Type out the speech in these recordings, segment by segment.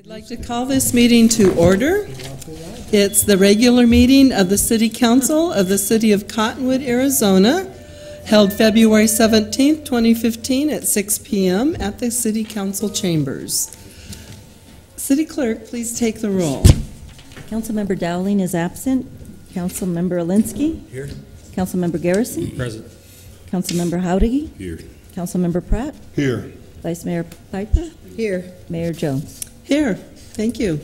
I'd like to call this meeting to order. It's the regular meeting of the City Council of the City of Cottonwood, Arizona, held February 17th, 2015 at 6 p.m. at the City Council chambers. City Clerk, please take the roll. Councilmember Dowling is absent. Councilmember Alinsky? Here. Councilmember Garrison? Present. Councilmember Howdy? Here. Councilmember Pratt? Here. Vice Mayor Piper? Here. Mayor Jones? Here. Thank you.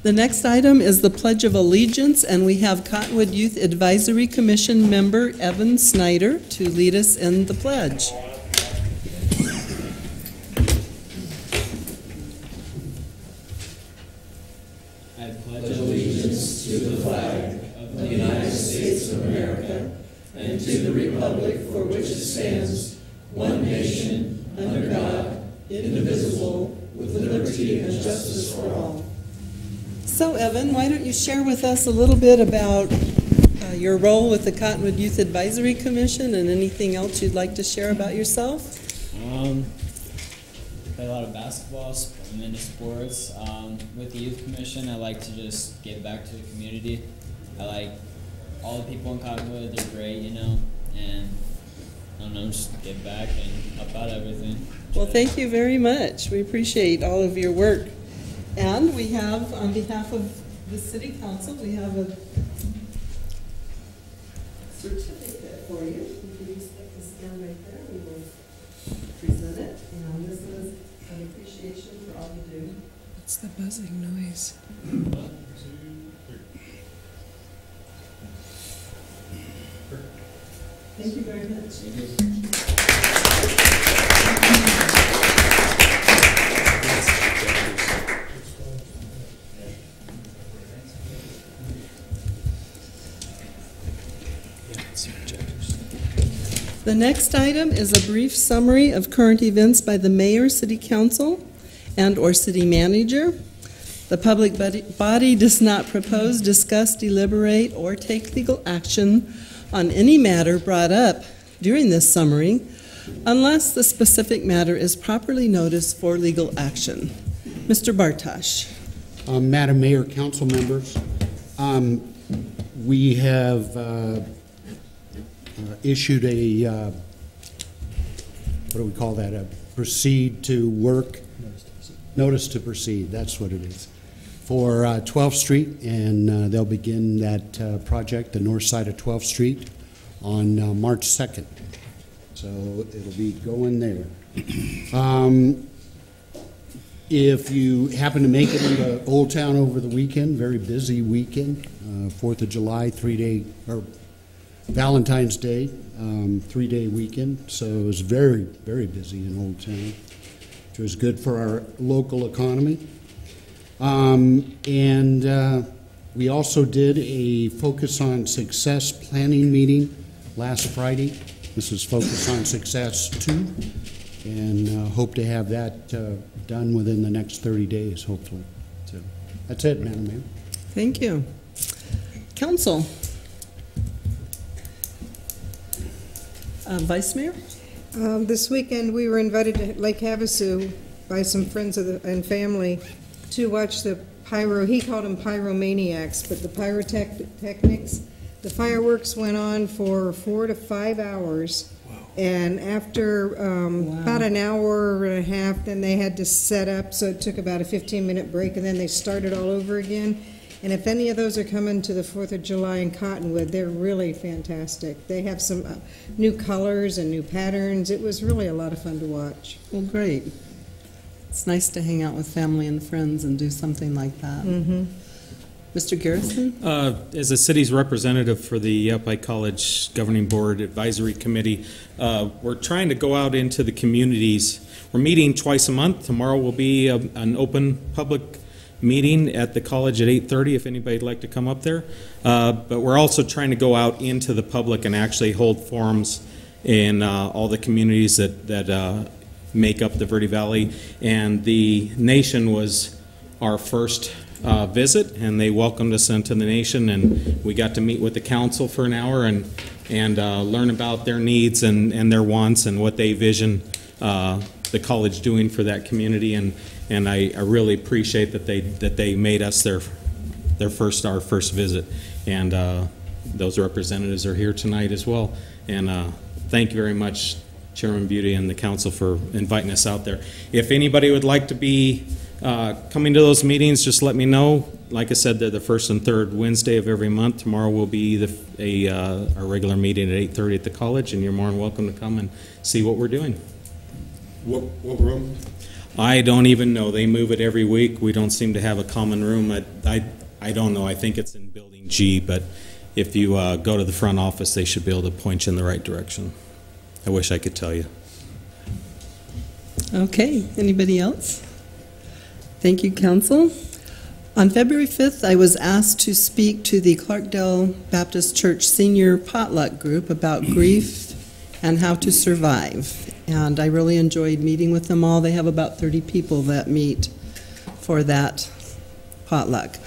The next item is the Pledge of Allegiance, and we have Cottonwood Youth Advisory Commission member Evan Snyder to lead us in the pledge. I pledge allegiance to the flag of the United States of America and to the republic for which it stands, one nation, under God, indivisible, with liberty and justice for all. So, Evan, why don't you share with us a little bit about your role with the Cottonwood Youth Advisory Commission and anything else you'd like to share about yourself? Play a lot of basketball, I'm into sports. With the Youth Commission, I like to just give back to the community. I like all the people in Cottonwood, they're great, you know, and I don't know, just give back and help out everything. Well, thank you very much. We appreciate all of your work. And we have, on behalf of the City Council, we have a certificate for you. If you just click the scan right there, we will present it. And this is an appreciation for all you do. What's the buzzing noise? Thank you very much. The next item is a brief summary of current events by the Mayor, City Council, and/or City Manager. The public body does not propose, discuss, deliberate, or take legal action on any matter brought up during this summary unless the specific matter is properly noticed for legal action. Mr. Bartosh. Madam Mayor, council members, we have issued a, what do we call that, a proceed to work, notice to proceed, that's what it is, for 12th Street, and they'll begin that project, the north side of 12th Street, on March 2nd. So it'll be going there. If you happen to make it into Old Town over the weekend, very busy weekend, 4th of July, 3-day, or Valentine's Day, 3-day weekend, so it was very, very busy in Old Town, which was good for our local economy. We also did a Focus on Success planning meeting last Friday. This is Focus on Success 2, and hope to have that done within the next 30 days, hopefully. So that's it, Madam Mayor. Thank you. Council. Vice Mayor? This weekend we were invited to Lake Havasu by some friends and family to watch the he called them pyromaniacs, but the pyrotechnics. The fireworks went on for 4 to 5 hours. Wow. And after about an hour and a half, then they had to set up, so it took about a 15-minute break, and then they started all over again. And if any of those are coming to the 4th of July in Cottonwood, they're really fantastic. They have some new colors and new patterns. It was really a lot of fun to watch. Well, great. It's nice to hang out with family and friends and do something like that. Mm-hmm. Mr. Garrison? As a city's representative for the Yavapai College Governing Board Advisory Committee, we're trying to go out into the communities. We're meeting twice a month. Tomorrow will be an open public meeting at the college at 8:30 if anybody'd like to come up there. But we're also trying to go out into the public and actually hold forums in all the communities that make up the Verde Valley. And the Nation was our first visit, and they welcomed us into the Nation, and we got to meet with the council for an hour and learn about their needs and their wants and what they vision the college doing for that community. And and I really appreciate that they made us our first visit, and those representatives are here tonight as well. And thank you very much, Chairman Beauty and the council, for inviting us out there. If anybody would like to be coming to those meetings, just let me know. Like I said, they're the first and third Wednesday of every month. Tomorrow will be our regular meeting at 8:30 at the college, and you're more than welcome to come and see what we're doing. What room? I don't even know. They move it every week. We don't seem to have a common room. I don't know. I think it's in Building G, but if you go to the front office, they should be able to point you in the right direction. I wish I could tell you. Okay, anybody else? Thank you, Council. On February 5th, I was asked to speak to the Clarkdale Baptist Church Senior Potluck Group about grief and how to survive. And I really enjoyed meeting with them all. They have about 30 people that meet for that potluck.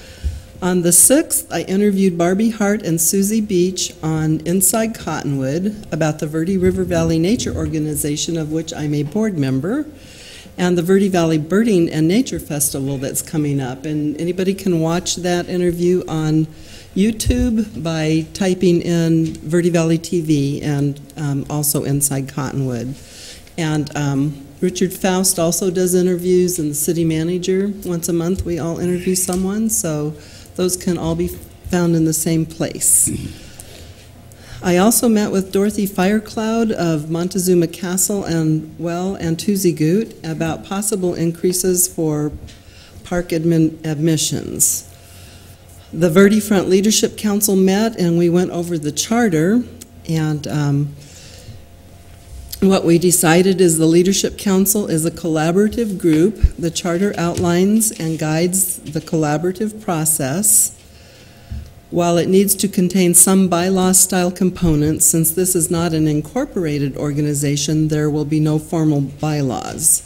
On the 6th, I interviewed Barbie Hart and Susie Beach on Inside Cottonwood about the Verde River Valley Nature Organization, of which I'm a board member, and the Verde Valley Birding and Nature Festival that's coming up. And anybody can watch that interview on YouTube by typing in Verde Valley TV and also Inside Cottonwood. And Richard Faust also does interviews, and the city manager. Once a month we all interview someone, so those can all be found in the same place. I also met with Dorothy Firecloud of Montezuma Castle and Tuzigoot about possible increases for park admissions. The Verde Front Leadership Council met, and we went over the charter, and what we decided is the Leadership Council is a collaborative group. The charter outlines and guides the collaborative process. While it needs to contain some bylaw-style components, since this is not an incorporated organization, there will be no formal bylaws.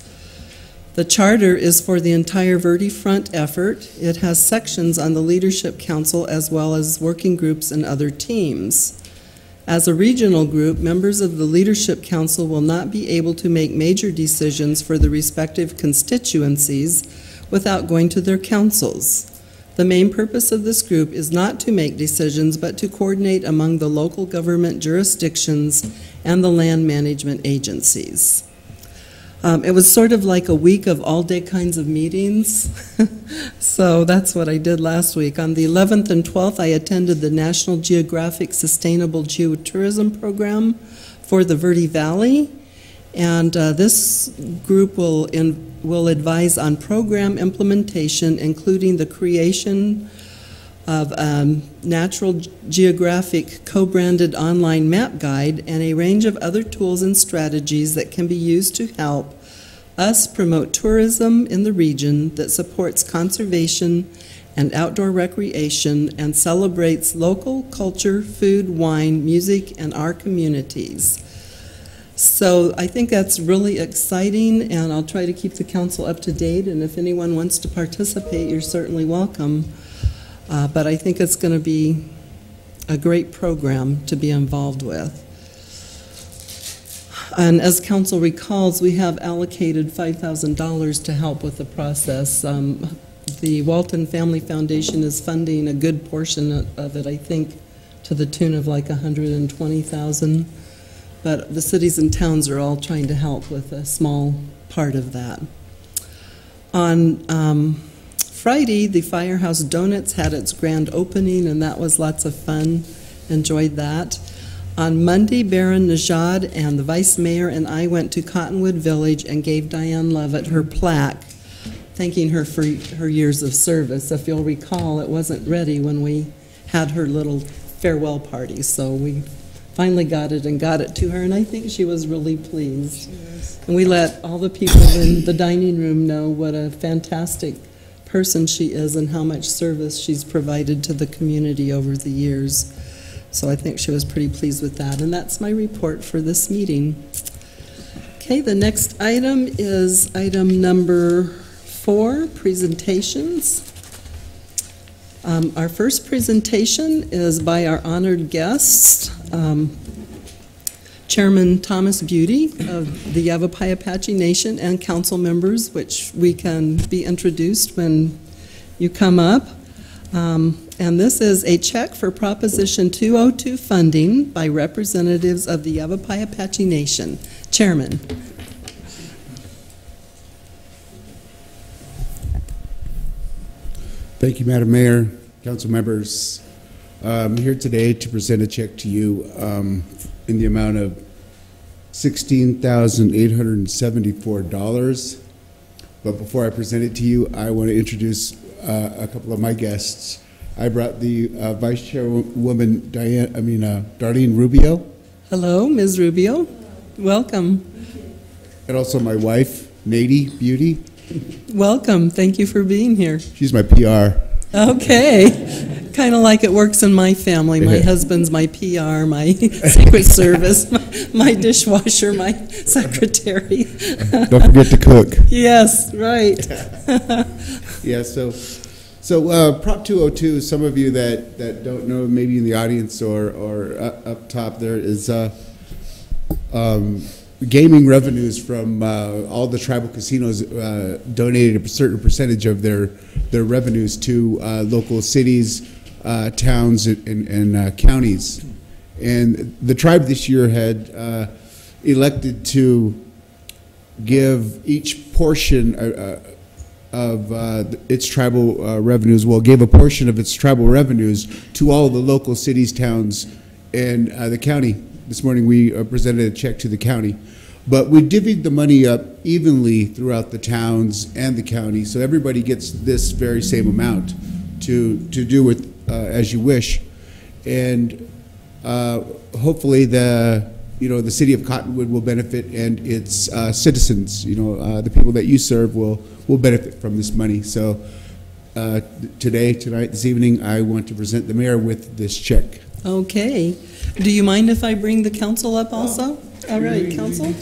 The charter is for the entire Verde Front effort. It has sections on the Leadership Council as well as working groups and other teams. As a regional group, members of the Leadership Council will not be able to make major decisions for the respective constituencies without going to their councils. The main purpose of this group is not to make decisions, but to coordinate among the local government jurisdictions and the land management agencies. It was sort of like a week of all-day kinds of meetings, so that's what I did last week. On the 11th and 12th, I attended the National Geographic Sustainable Geotourism Program for the Verde Valley, and this group will advise on program implementation, including the creation of Natural Geographic co-branded online map guide and a range of other tools and strategies that can be used to help us promote tourism in the region that supports conservation and outdoor recreation and celebrates local culture, food, wine, music, and our communities. So I think that's really exciting, and I'll try to keep the council up to date, and if anyone wants to participate, you're certainly welcome. But I think it's going to be a great program to be involved with. And as council recalls, we have allocated $5,000 to help with the process. The Walton Family Foundation is funding a good portion of it, I think, to the tune of like $120,000. But the cities and towns are all trying to help with a small part of that. On Friday, the Firehouse Donuts had its grand opening, and that was lots of fun. Enjoyed that. On Monday, Baron Najad and the Vice Mayor and I went to Cottonwood Village and gave Diane Lovett her plaque, thanking her for her years of service. If you'll recall, it wasn't ready when we had her little farewell party, so we finally got it and got it to her, and I think she was really pleased. And we let all the people in the dining room know what a fantastic person she is and how much service she's provided to the community over the years. So I think she was pretty pleased with that. And that's my report for this meeting. Okay, the next item is item number 4, presentations. Our first presentation is by our honored guest, Chairman Thomas Beauty of the Yavapai Apache Nation, and council members, which we can be introduced when you come up. And this is a check for Proposition 202 funding by representatives of the Yavapai Apache Nation. Chairman. Thank you, Madam Mayor, council members. I'm here today to present a check to you in the amount of $16,874. But before I present it to you, I want to introduce a couple of my guests. I brought the Vice Chairwoman Darlene Rubio. Hello, Ms. Rubio. Welcome. And also my wife, Nady Beauty. Welcome. Thank you for being here. She's my PR. Okay. Kind of like it works in my family. My husband's my PR, my Secret Service, my dishwasher, my secretary. Don't forget to cook. Yes, right. Yeah, so Prop 202, some of you that don't know, maybe in the audience or up top there, is gaming revenues from all the tribal casinos donated a certain percentage of their revenues to local cities, towns, and counties. And the tribe this year had elected to give each portion of its tribal revenues, gave a portion of its tribal revenues to all the local cities, towns, and the county. This morning we presented a check to the county. But we divvied the money up evenly throughout the towns and the county, so everybody gets this very same amount to do with as you wish. And hopefully the city of Cottonwood will benefit, and its citizens, the people that you serve will benefit from this money. So tonight, this evening, I want to present the mayor with this check. Okay. Do you mind if I bring the council up also? All right, council.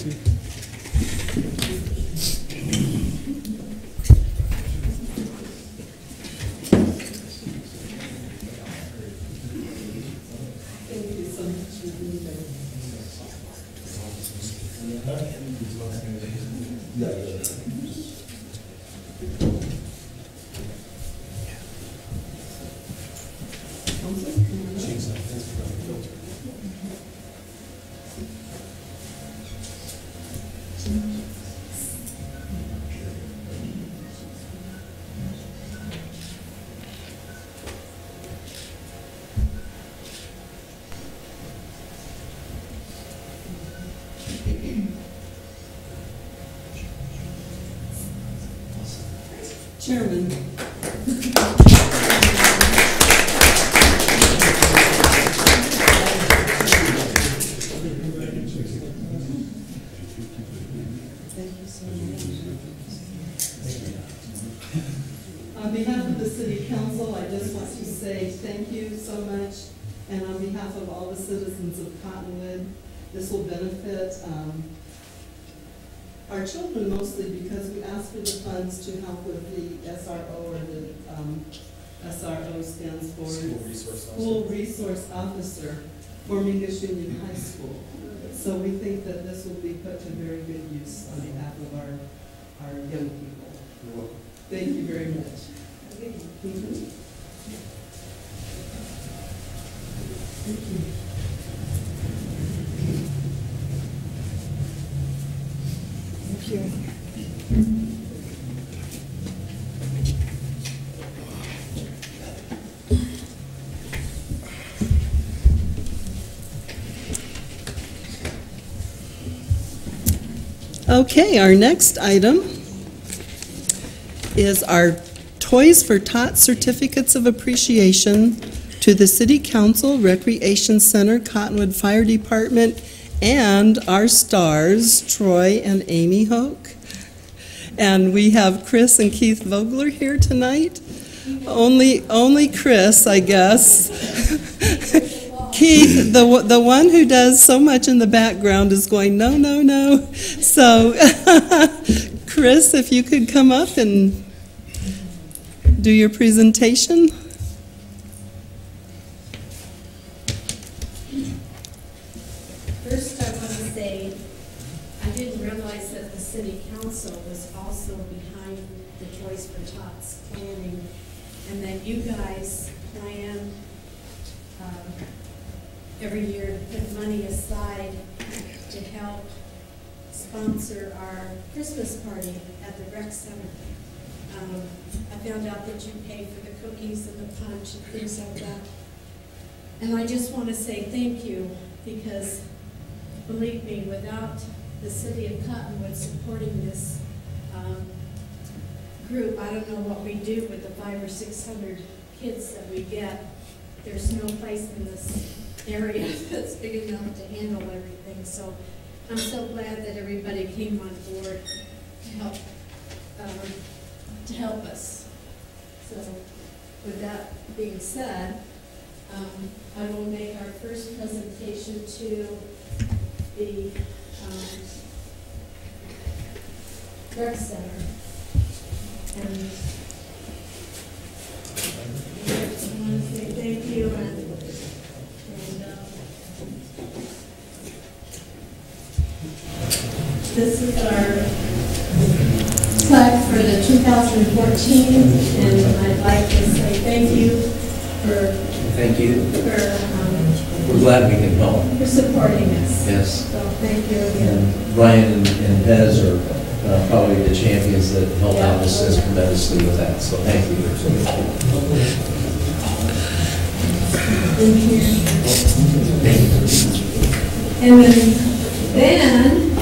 Chairman. On behalf of the City Council, I just want to say thank you so much, and on behalf of all the citizens of Cottonwood, this will benefit our children mostly, because we asked for the funds to help with the SRO, or the SRO stands for School Resource Officer for Mingus Union High School. So we think that this will be put to very good use on behalf of our young people. You're welcome. Thank you very much. Mm-hmm. Thank you. Okay, our next item is our Toys for Tots Certificates of Appreciation to the City Council, Recreation Center, Cottonwood Fire Department, and our stars, Troy and Amy Hoke. And we have Chris and Keith Vogler here tonight. Only Chris, I guess. Keith, the one who does so much in the background, is going, no, no, no. So, Chris, if you could come up and do your presentation. First, I want to Tots planning, and then you guys plan every year to put money aside to help sponsor our Christmas party at the rec center. I found out that you pay for the cookies and the punch and things like that. And I just want to say thank you, because believe me, without the city of Cottonwood supporting this group, I don't know what we do with the 500 or 600 kids that we get. There's no place in this area that's big enough to handle everything. So I'm so glad that everybody came on board to help us. So with that being said, I will make our first presentation to the rec center. And I want to say thank you and this is our plaque for the 2014, and I'd like to say thank you for We're glad we can help. for supporting us. Yes. So thank you again. And Brian and Pez are probably the champions that help out us tremendously with that. So thank you. And then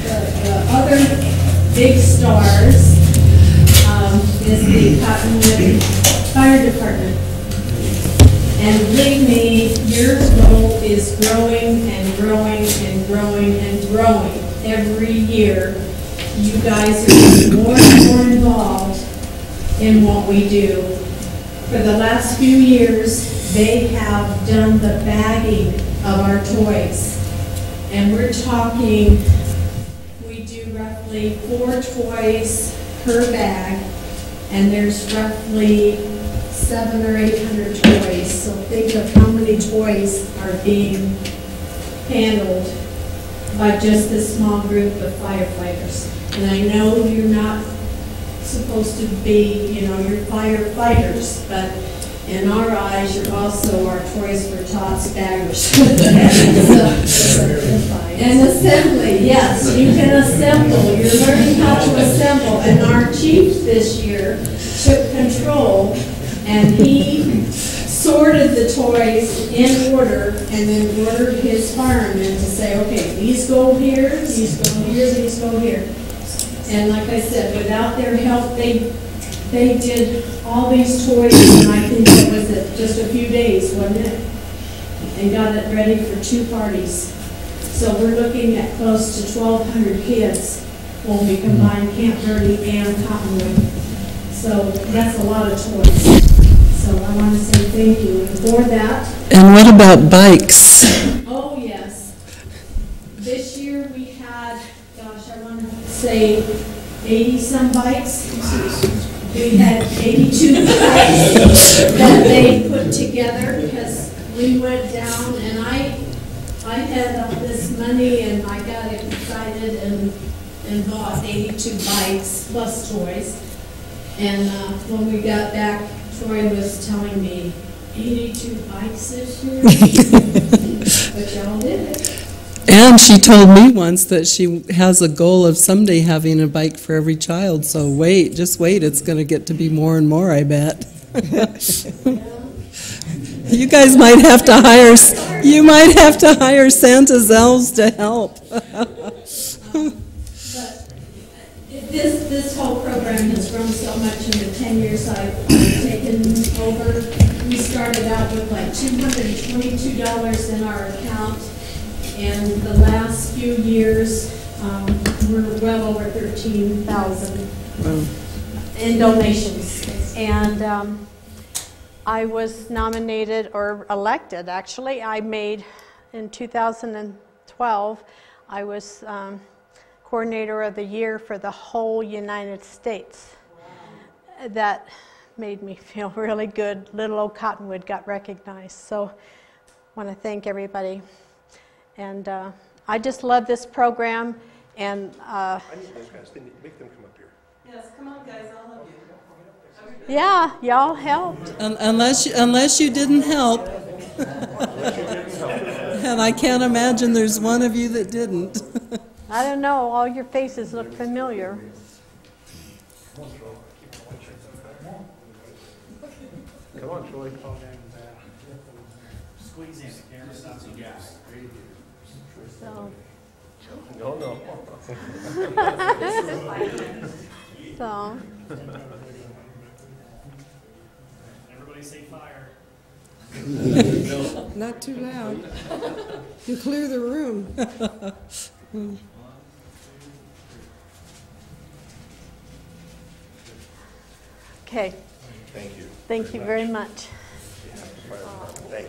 the other big stars is the Cottonwood Fire Department. And believe me, your role is growing and growing and growing and growing. Every year, you guys are getting more and more involved in what we do. For the last few years, they have done the bagging of our toys. And we're talking, we do roughly 4 toys per bag, and there's roughly 700 or 800 toys. So think of how many toys are being handled by just this small group of firefighters. And I know you're not supposed to be, you're firefighters, but in our eyes, you're also our Toys for Tots baggers. And assembly, yes, you can assemble. You're learning how to assemble. And our chief this year took control, and he sorted the toys in order and then ordered his firemen to say, okay, these go here, these go here, these go here. And like I said, without their help, they did all these toys, and I think it was just a few days, wasn't it? And got it ready for 2 parties. So we're looking at close to 1,200 kids when we combine Camp Verde and Cottonwood. So that's a lot of toys. So I want to say thank you. And for that. And what about bikes? Oh, yes. This year we had, gosh, I want to say 80-some bikes. We had 82 bikes that they put together, because we went down, and I had all this money, and I got excited and bought 82 bikes plus toys. And when we got back, Troy was telling me, 82 bikes this year? But y'all did it. And she told me once that she has a goal of someday having a bike for every child, so just wait, it's going to get to be more and more, I bet. You guys might have to hire Santa's elves to help. This whole program has grown so much in the 10 years I've taken over. We started out with like $222 in our account, and the last few years we're well over 13,000 in donations. And I was nominated, or elected actually. I made, in 2012, I was Coordinator of the Year for the whole United States. Wow. That made me feel really good. Little old Cottonwood got recognized. So I want to thank everybody. And I just love this program. And I need those guys. Make them come up here. Yes, come on, guys, all of you. Yeah, y'all helped. Unless you didn't help. And I can't imagine there's one of you that didn't. I don't know, all your faces look familiar. Come on, Troy. Squeeze in, the camera stops you guys. So, No, no. so, Everybody say fire. Not too loud. You clear the room. okay. Thank you. Thank you very much.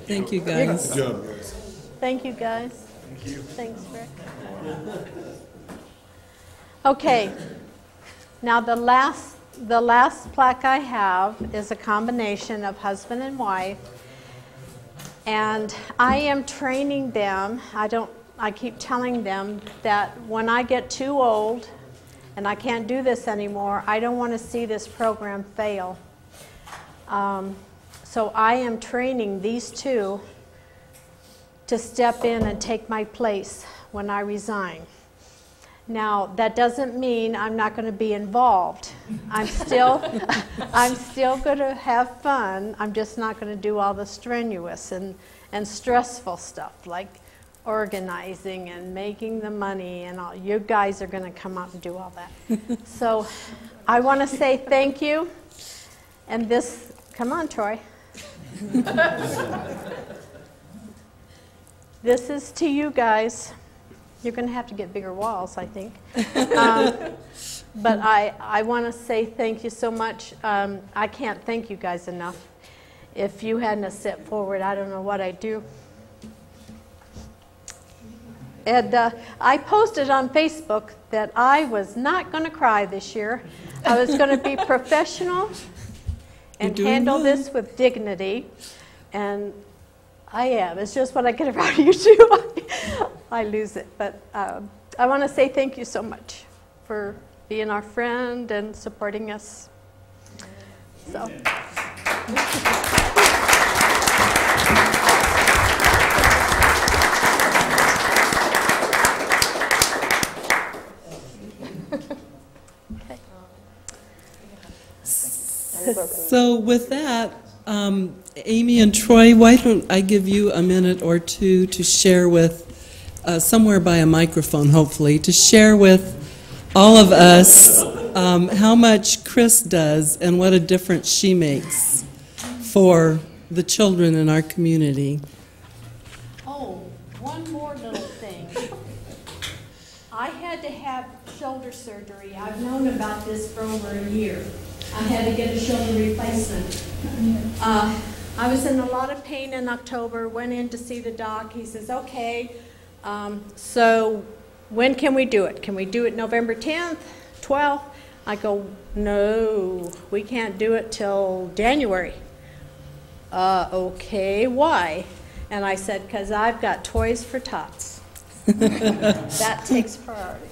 Thank you, guys. Good job, guys. Thank you, guys. Thank you. Thanks, Rick. Okay. Now the last plaque I have is a combination of husband and wife, and I am training them. I keep telling them that when I get too old and I can't do this anymore, I don't want to see this program fail. So I am training these two to step in and take my place when I resign. Now, that doesn't mean I'm not going to be involved. I'm still going to have fun. I'm just not going to do all the strenuous and stressful stuff like organizing and making the money and all. You guys are going to come out and do all that. So I want to say thank you. And this, come on, Troy. This is to you guys. You're going to have to get bigger walls, I think. But I want to say thank you so much. I can't thank you guys enough. If you hadn't stepped forward, I don't know what I'd do. And I posted on Facebook that I was not going to cry this year. I was going to be professional and handle this with dignity. And I am. It's just when I get around you two, I lose it. But I want to say thank you so much for being our friend and supporting us. So. So with that, Amy and Troy, why don't I give you a minute or two to share with, somewhere by a microphone hopefully, to share with all of us how much Chris does and what a difference she makes for the children in our community. Oh, one more little thing. I had to have shoulder surgery. I've known about this for over a year. I had to get a shoulder replacement. I was in a lot of pain in October, went in to see the doc. He says, okay, so when can we do it? Can we do it November 10th, 12th? I go, no, we can't do it till January. Okay, why? And I said, because I've got Toys for Tots. That takes priority.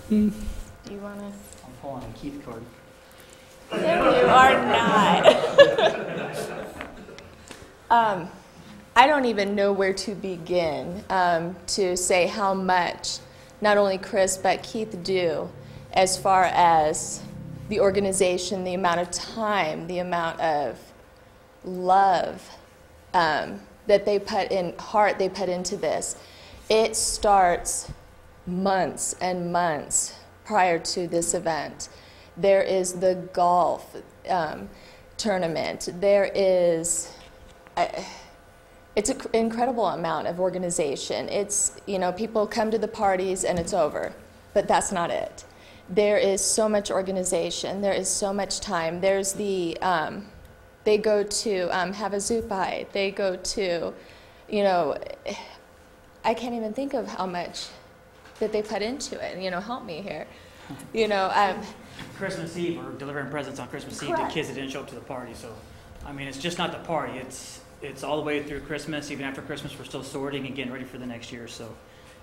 Do you want to? I'm pulling a Keith card. No, you are not. I don't even know where to begin to say how much not only Chris but Keith do as far as the organization, the amount of time, the amount of love that they put in, heart they put into this. It starts months and months prior to this event. There is the golf tournament. There is, it's an incredible amount of organization. It's, you know, people come to the parties and it's over, but that's not it. There is so much organization. There is so much time. There's the, they go to have a zupai. They go to, you know, I can't even think of how much that they put into it. You know, help me here. You know, Christmas Eve, we're delivering presents on Christmas Eve to kids that didn't show up to the party. So, I mean, it's just not the party. It's all the way through Christmas. Even after Christmas, we're still sorting and getting ready for the next year. So,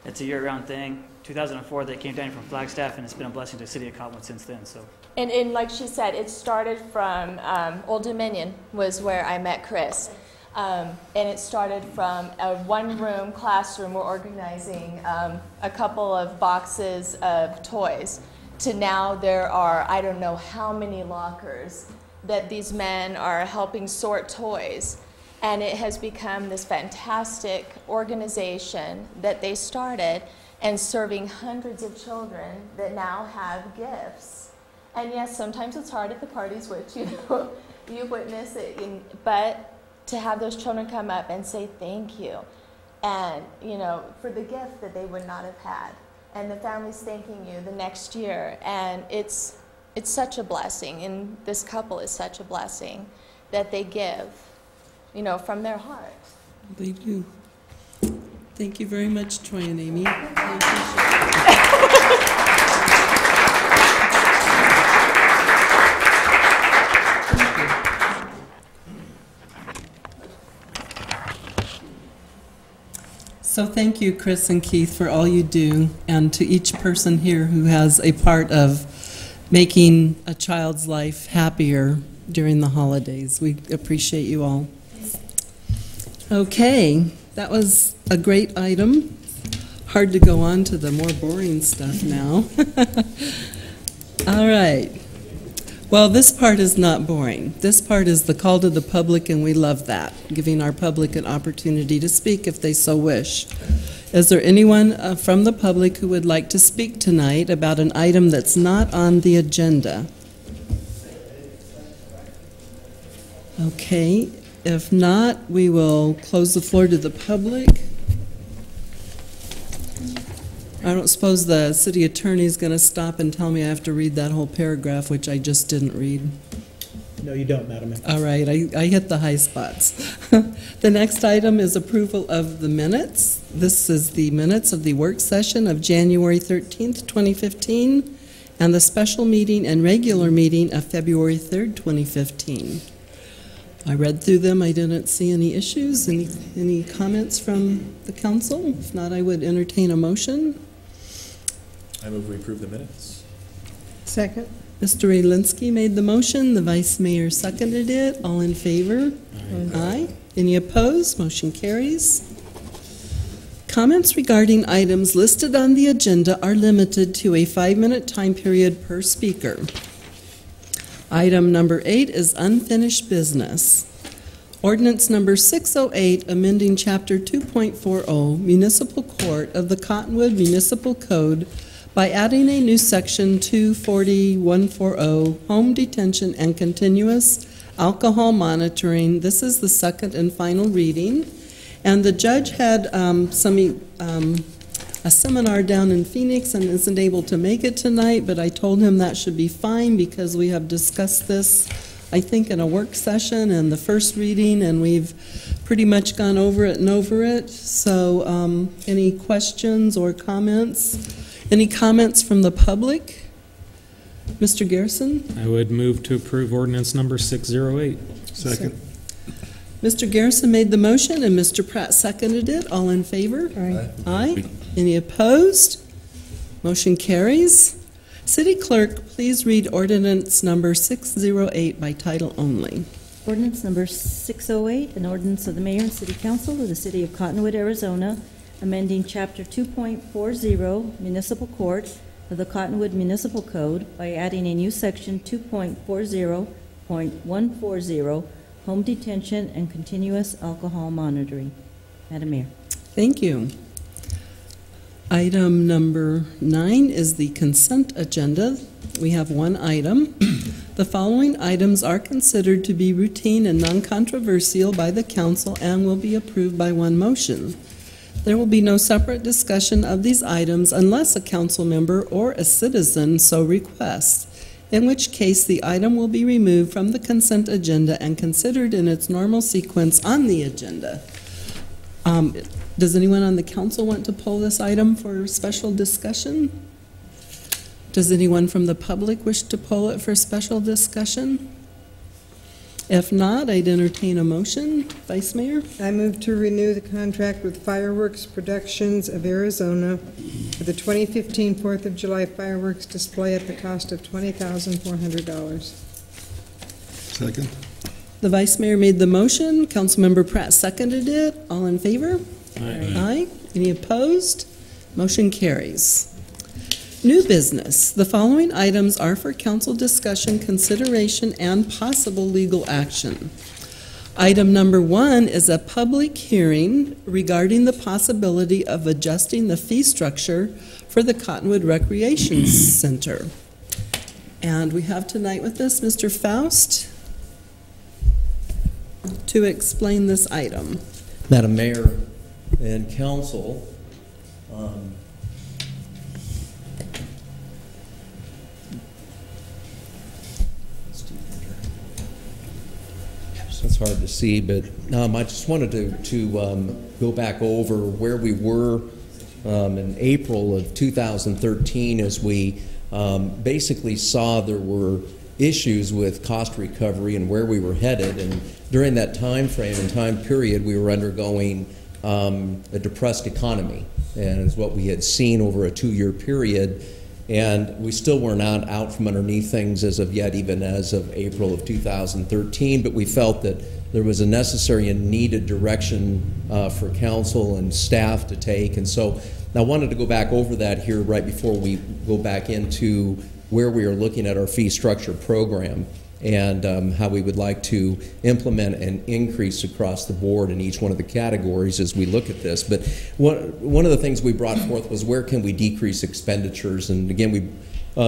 it's a year-round thing. 2004, they came down from Flagstaff, and it's been a blessing to the city of Cottonwood since then. So. And like she said, it started from Old Dominion was where I met Chris. And it started from a one-room classroom. We're organizing a couple of boxes of toys to now there are, I don't know how many lockers that these men are helping sort toys. And it has become this fantastic organization that they started and serving hundreds of children that now have gifts. And yes, sometimes it's hard at the parties, which you witness it, but to have those children come up and say thank you, and for the gift that they would not have had, and the families thanking you the next year, and it's such a blessing, and this couple is such a blessing that they give, from their heart. They do. Thank you very much, Troy and Amy. I appreciate it. So thank you, Chris and Keith, for all you do, and to each person here who has a part of making a child's life happier during the holidays. We appreciate you all. Okay, that was a great item. Hard to go on to the more boring stuff now. All right. Well, this part is not boring. This part is the call to the public, and we love that, giving our public an opportunity to speak if they so wish. Is there anyone from the public who would like to speak tonight about an item that's not on the agenda? Okay. If not, we will close the floor to the public. I don't suppose the city attorney is going to stop and tell me I have to read that whole paragraph, which I just didn't read. No, you don't, Madam Mayor. All right, I hit the high spots. The next item is approval of the minutes. This is the minutes of the work session of January 13th, 2015, and the special meeting and regular meeting of February 3rd, 2015. I read through them. I didn't see any issues. Any comments from the council? If not, I would entertain a motion. I move we approve the minutes. Second. Mr. Alinsky made the motion. The vice mayor seconded it. All in favor? Aye. Any opposed? Motion carries. Comments regarding items listed on the agenda are limited to a 5-minute time period per speaker. Item number 8 is unfinished business. Ordinance number 608, amending Chapter 2.40, Municipal Court of the Cottonwood Municipal Code by adding a new Section 240.140, Home Detention and Continuous Alcohol Monitoring. This is the second and final reading. And the judge had a seminar down in Phoenix and isn't able to make it tonight, but I told him that should be fine because we have discussed this, I think, in a work session and the first reading, and we've pretty much gone over it and over it. So any questions or comments? Any comments from the public? Mr. Garrison? I would move to approve ordinance number 608. Second. Mr. Garrison made the motion and Mr. Pratt seconded it. All in favor? Aye. Aye. Any opposed? Motion carries. City Clerk, please read ordinance number 608 by title only. Ordinance number 608, an ordinance of the Mayor and City Council of the City of Cottonwood, Arizona, amending Chapter 2.40, Municipal Court of the Cottonwood Municipal Code by adding a new Section 2.40.140, Home Detention and Continuous Alcohol Monitoring. Madam Mayor. Thank you. Item number 9 is the consent agenda. We have one item. The following items are considered to be routine and non-controversial by the council and will be approved by one motion. There will be no separate discussion of these items unless a council member or a citizen so requests, in which case the item will be removed from the consent agenda and considered in its normal sequence on the agenda. Does anyone on the council want to pull this item for special discussion? Does anyone from the public wish to pull it for special discussion? If not, I'd entertain a motion. Vice Mayor? I move to renew the contract with Fireworks Productions of Arizona for the 2015 4th of July fireworks display at the cost of $20,400. Second. The Vice Mayor made the motion. Councilmember Pratt seconded it. All in favor? Aye. Aye. Any opposed? Motion carries. New business. The following items are for council discussion, consideration, and possible legal action. Item number 1 is a public hearing regarding the possibility of adjusting the fee structure for the Cottonwood Recreation Center. And we have tonight with us Mr. Faust to explain this item. Madam Mayor and Council, it's hard to see, but I just wanted to go back over where we were in April of 2013 as we basically saw there were issues with cost recovery and where we were headed. And during that time frame and time period, we were undergoing a depressed economy, and is what we had seen over a 2-year period. And we still were not out from underneath things as of yet, even as of April of 2013, but we felt that there was a necessary and needed direction for council and staff to take. And so I wanted to go back over that here right before we go back into where we are looking at our fee structure program and how we would like to implement an increase across the board in each one of the categories as we look at this. But one of the things we brought forth was where can we decrease expenditures? And again, we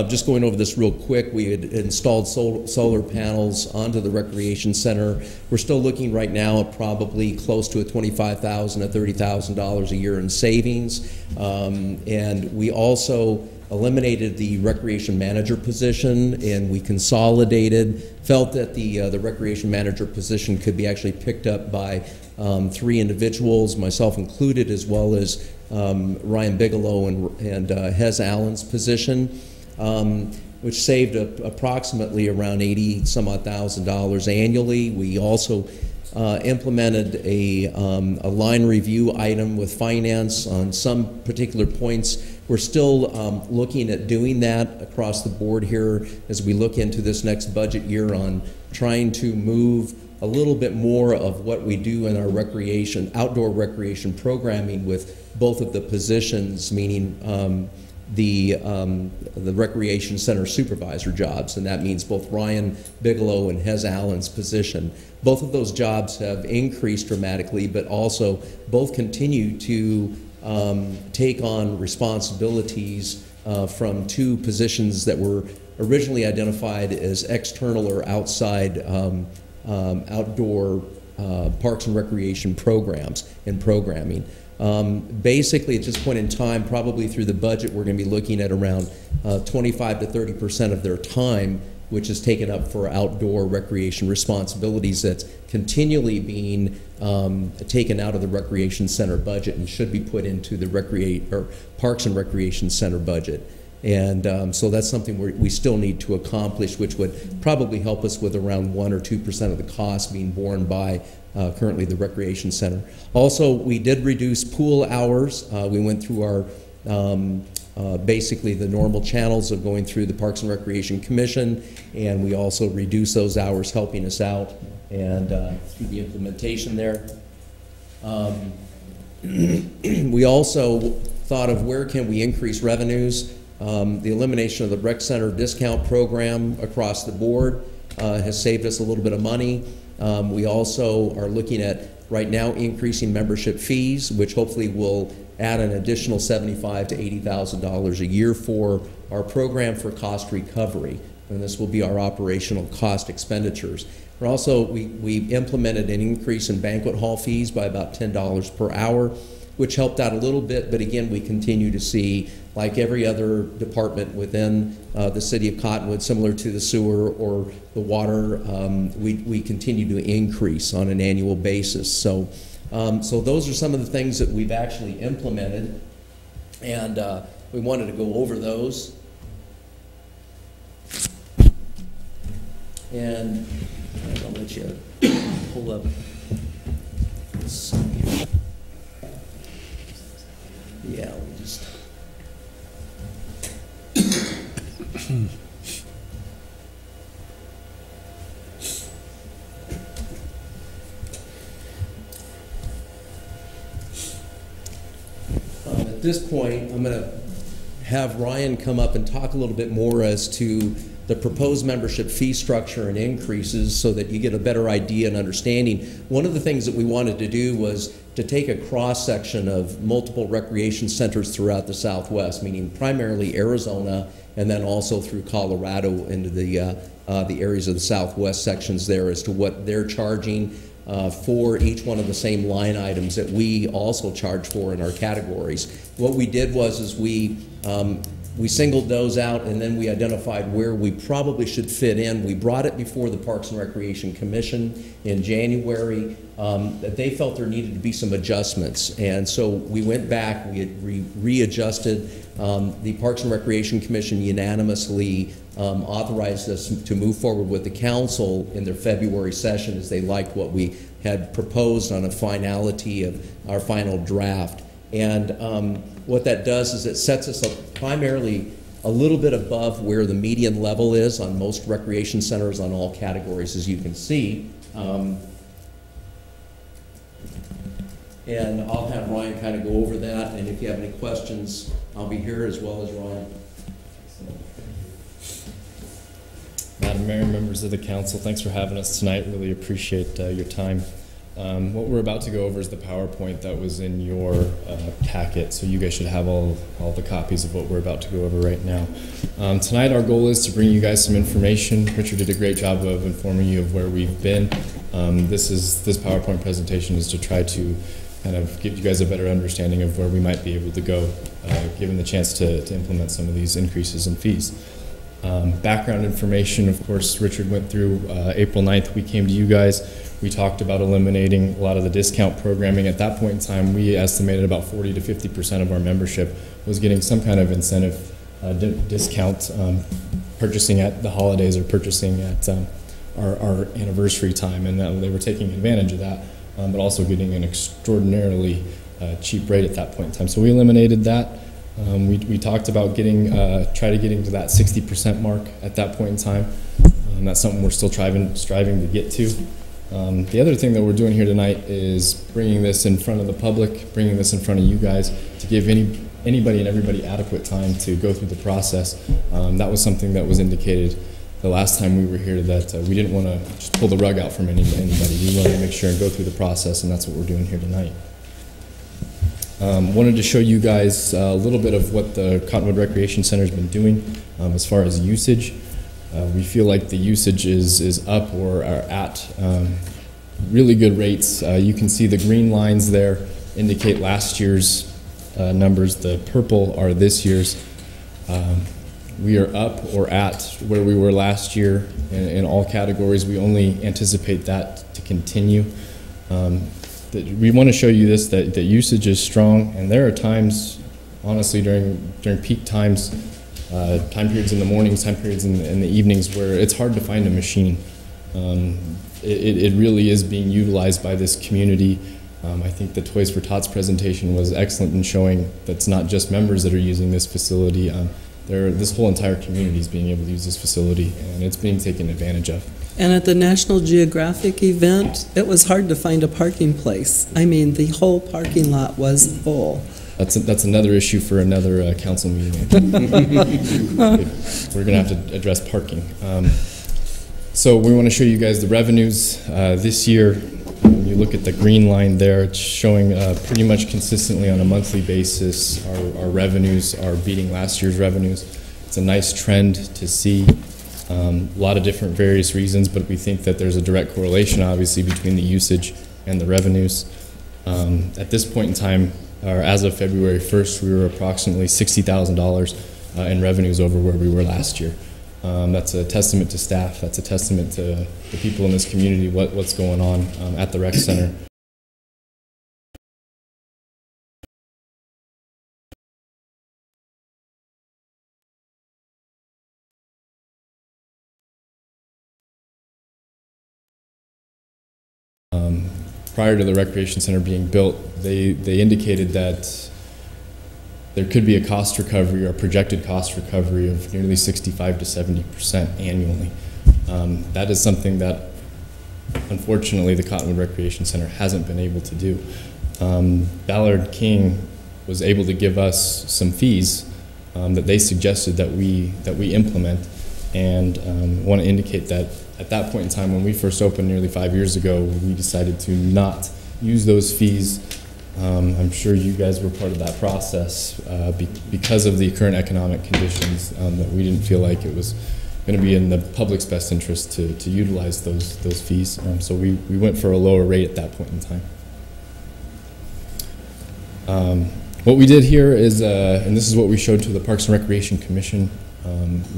just going over this real quick, we had installed solar panels onto the recreation center. We're still looking right now at probably close to a $25,000 to $30,000 a year in savings. And we also eliminated the recreation manager position, and we consolidated, felt that the recreation manager position could be actually picked up by 3 individuals, myself included, as well as Ryan Bigelow and Hez Allen's position, which saved approximately around $80,000 annually. We also implemented a line review item with finance on some particular points. We're still looking at doing that across the board here as we look into this next budget year on trying to move a little bit more of what we do in our recreation, outdoor recreation programming with both of the positions, meaning the recreation center supervisor jobs, and that means both Ryan Bigelow and Hez Allen's position. Both of those jobs have increased dramatically, but also both continue to take on responsibilities from 2 positions that were originally identified as external or outside outdoor parks and recreation programs and programming. Basically, at this point in time, probably through the budget, we're going to be looking at around 25 to 30% of their time, which is taken up for outdoor recreation responsibilities that's continually being taken out of the recreation center budget and should be put into the Parks and Recreation Center budget. And so that's something we still need to accomplish, which would probably help us with around 1 or 2% of the cost being borne by currently the Recreation Center. Also, we did reduce pool hours. We went through our basically the normal channels of going through the Parks and Recreation Commission, and we also reduced those hours, helping us out and through the implementation there. We also thought of where can we increase revenues. The elimination of the rec center discount program across the board has saved us a little bit of money. We also are looking at right now increasing membership fees, which hopefully will add an additional $75,000 to $80,000 a year for our program for cost recovery, and this will be our operational cost expenditures. We're also, we implemented an increase in banquet hall fees by about $10 per hour, which helped out a little bit, but again, we continue to see, like every other department within the city of Cottonwood, similar to the sewer or the water, we continue to increase on an annual basis. So, so those are some of the things that we've actually implemented, and we wanted to go over those. And I don't know let you pull up. Yeah, let me just. At this point, I'm going to have Ryan come up and talk a little bit more as to the proposed membership fee structure and increases so that you get a better idea and understanding. One of the things that we wanted to do was to take a cross-section of multiple recreation centers throughout the Southwest, meaning primarily Arizona and then also through Colorado into the areas of the Southwest sections there as to what they're charging for each one of the same line items that we also charge for in our categories. What we did was we singled those out, and then we identified where we probably should fit in. We brought it before the Parks and Recreation Commission in January. That they felt there needed to be some adjustments, and so we went back, we had readjusted. The Parks and Recreation Commission unanimously authorized us to move forward with the council in their February session, as they liked what we had proposed on a finality of our final draft. And what that does is it sets us up primarily a little bit above where the median level is on most recreation centers on all categories, as you can see. And I'll have Ryan kind of go over that, and if you have any questions, I'll be here as well as Ryan. Madam Mayor, members of the council, thanks for having us tonight. Really appreciate your time. What we're about to go over is the PowerPoint that was in your packet, so you guys should have all the copies of what we're about to go over right now. Tonight our goal is to bring you guys some information. Richard did a great job of informing you of where we've been. This PowerPoint presentation is to try to kind of give you guys a better understanding of where we might be able to go, given the chance to implement some of these increases in fees. Background information, of course, Richard went through. April 9th, we came to you guys. We talked about eliminating a lot of the discount programming. At that point in time, we estimated about 40 to 50% of our membership was getting some kind of incentive discount, purchasing at the holidays or purchasing at our anniversary time, and they were taking advantage of that, but also getting an extraordinarily cheap rate at that point in time. So we eliminated that. We talked about try to getting to that 60% mark at that point in time. That's something we're still striving to get to. The other thing that we're doing here tonight is bringing this in front of the public, bringing this in front of you guys to give anybody and everybody adequate time to go through the process. That was something that was indicated the last time we were here, that we didn't want to just pull the rug out from anybody. We wanted to make sure and go through the process, and that's what we're doing here tonight. Wanted to show you guys a little bit of what the Cottonwood Recreation Center has been doing as far as usage. We feel like the usage is up or are at really good rates. You can see the green lines there indicate last year's numbers. The purple are this year's. We are up or at where we were last year in all categories. We only anticipate that to continue. We want to show you this, that usage is strong, and there are times, honestly, during peak times, time periods in the mornings, time periods in the evenings, where it's hard to find a machine. It really is being utilized by this community. I think the Toys for Tots presentation was excellent in showing that it's not just members that are using this facility. This whole entire community is being able to use this facility, and it's being taken advantage of. And at the National Geographic event, it was hard to find a parking place. I mean, the whole parking lot was full. That's another issue for another council meeting. We're going to have to address parking. So we want to show you guys the revenues this year. When you look at the green line there, it's showing pretty much consistently on a monthly basis our revenues are beating last year's revenues. It's a nice trend to see. A lot of different various reasons, but we think that there's a direct correlation, obviously, between the usage and the revenues. At this point in time, or as of February 1st, we were approximately $60,000 in revenues over where we were last year. That's a testament to staff. That's a testament to the people in this community, what's going on at the rec center. prior to the recreation center being built, they indicated that there could be a cost recovery or a projected cost recovery of nearly 65 to 70% annually. That is something that, unfortunately, the Cottonwood Recreation Center hasn't been able to do. Ballard King was able to give us some fees that they suggested that we implement, and want to indicate that at that point in time, when we first opened nearly 5 years ago, we decided to not use those fees. I'm sure you guys were part of that process because of the current economic conditions, that we didn't feel like it was going to be in the public's best interest to utilize those fees. So we went for a lower rate at that point in time. What we did here is, and this is what we showed to the Parks and Recreation Commission,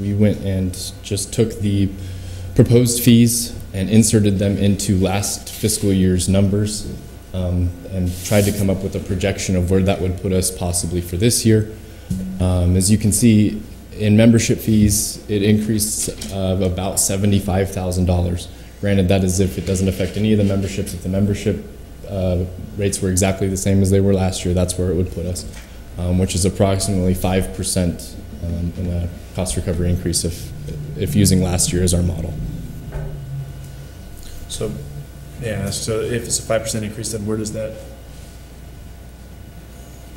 we went and just took the proposed fees and inserted them into last fiscal year's numbers, and tried to come up with a projection of where that would put us possibly for this year. As you can see, in membership fees, it increased of about $75,000. Granted, that is if it doesn't affect any of the memberships. If the membership rates were exactly the same as they were last year, that's where it would put us, which is approximately 5% in a cost recovery increase if using last year as our model. So, yeah, so if it's a 5% increase, then where does that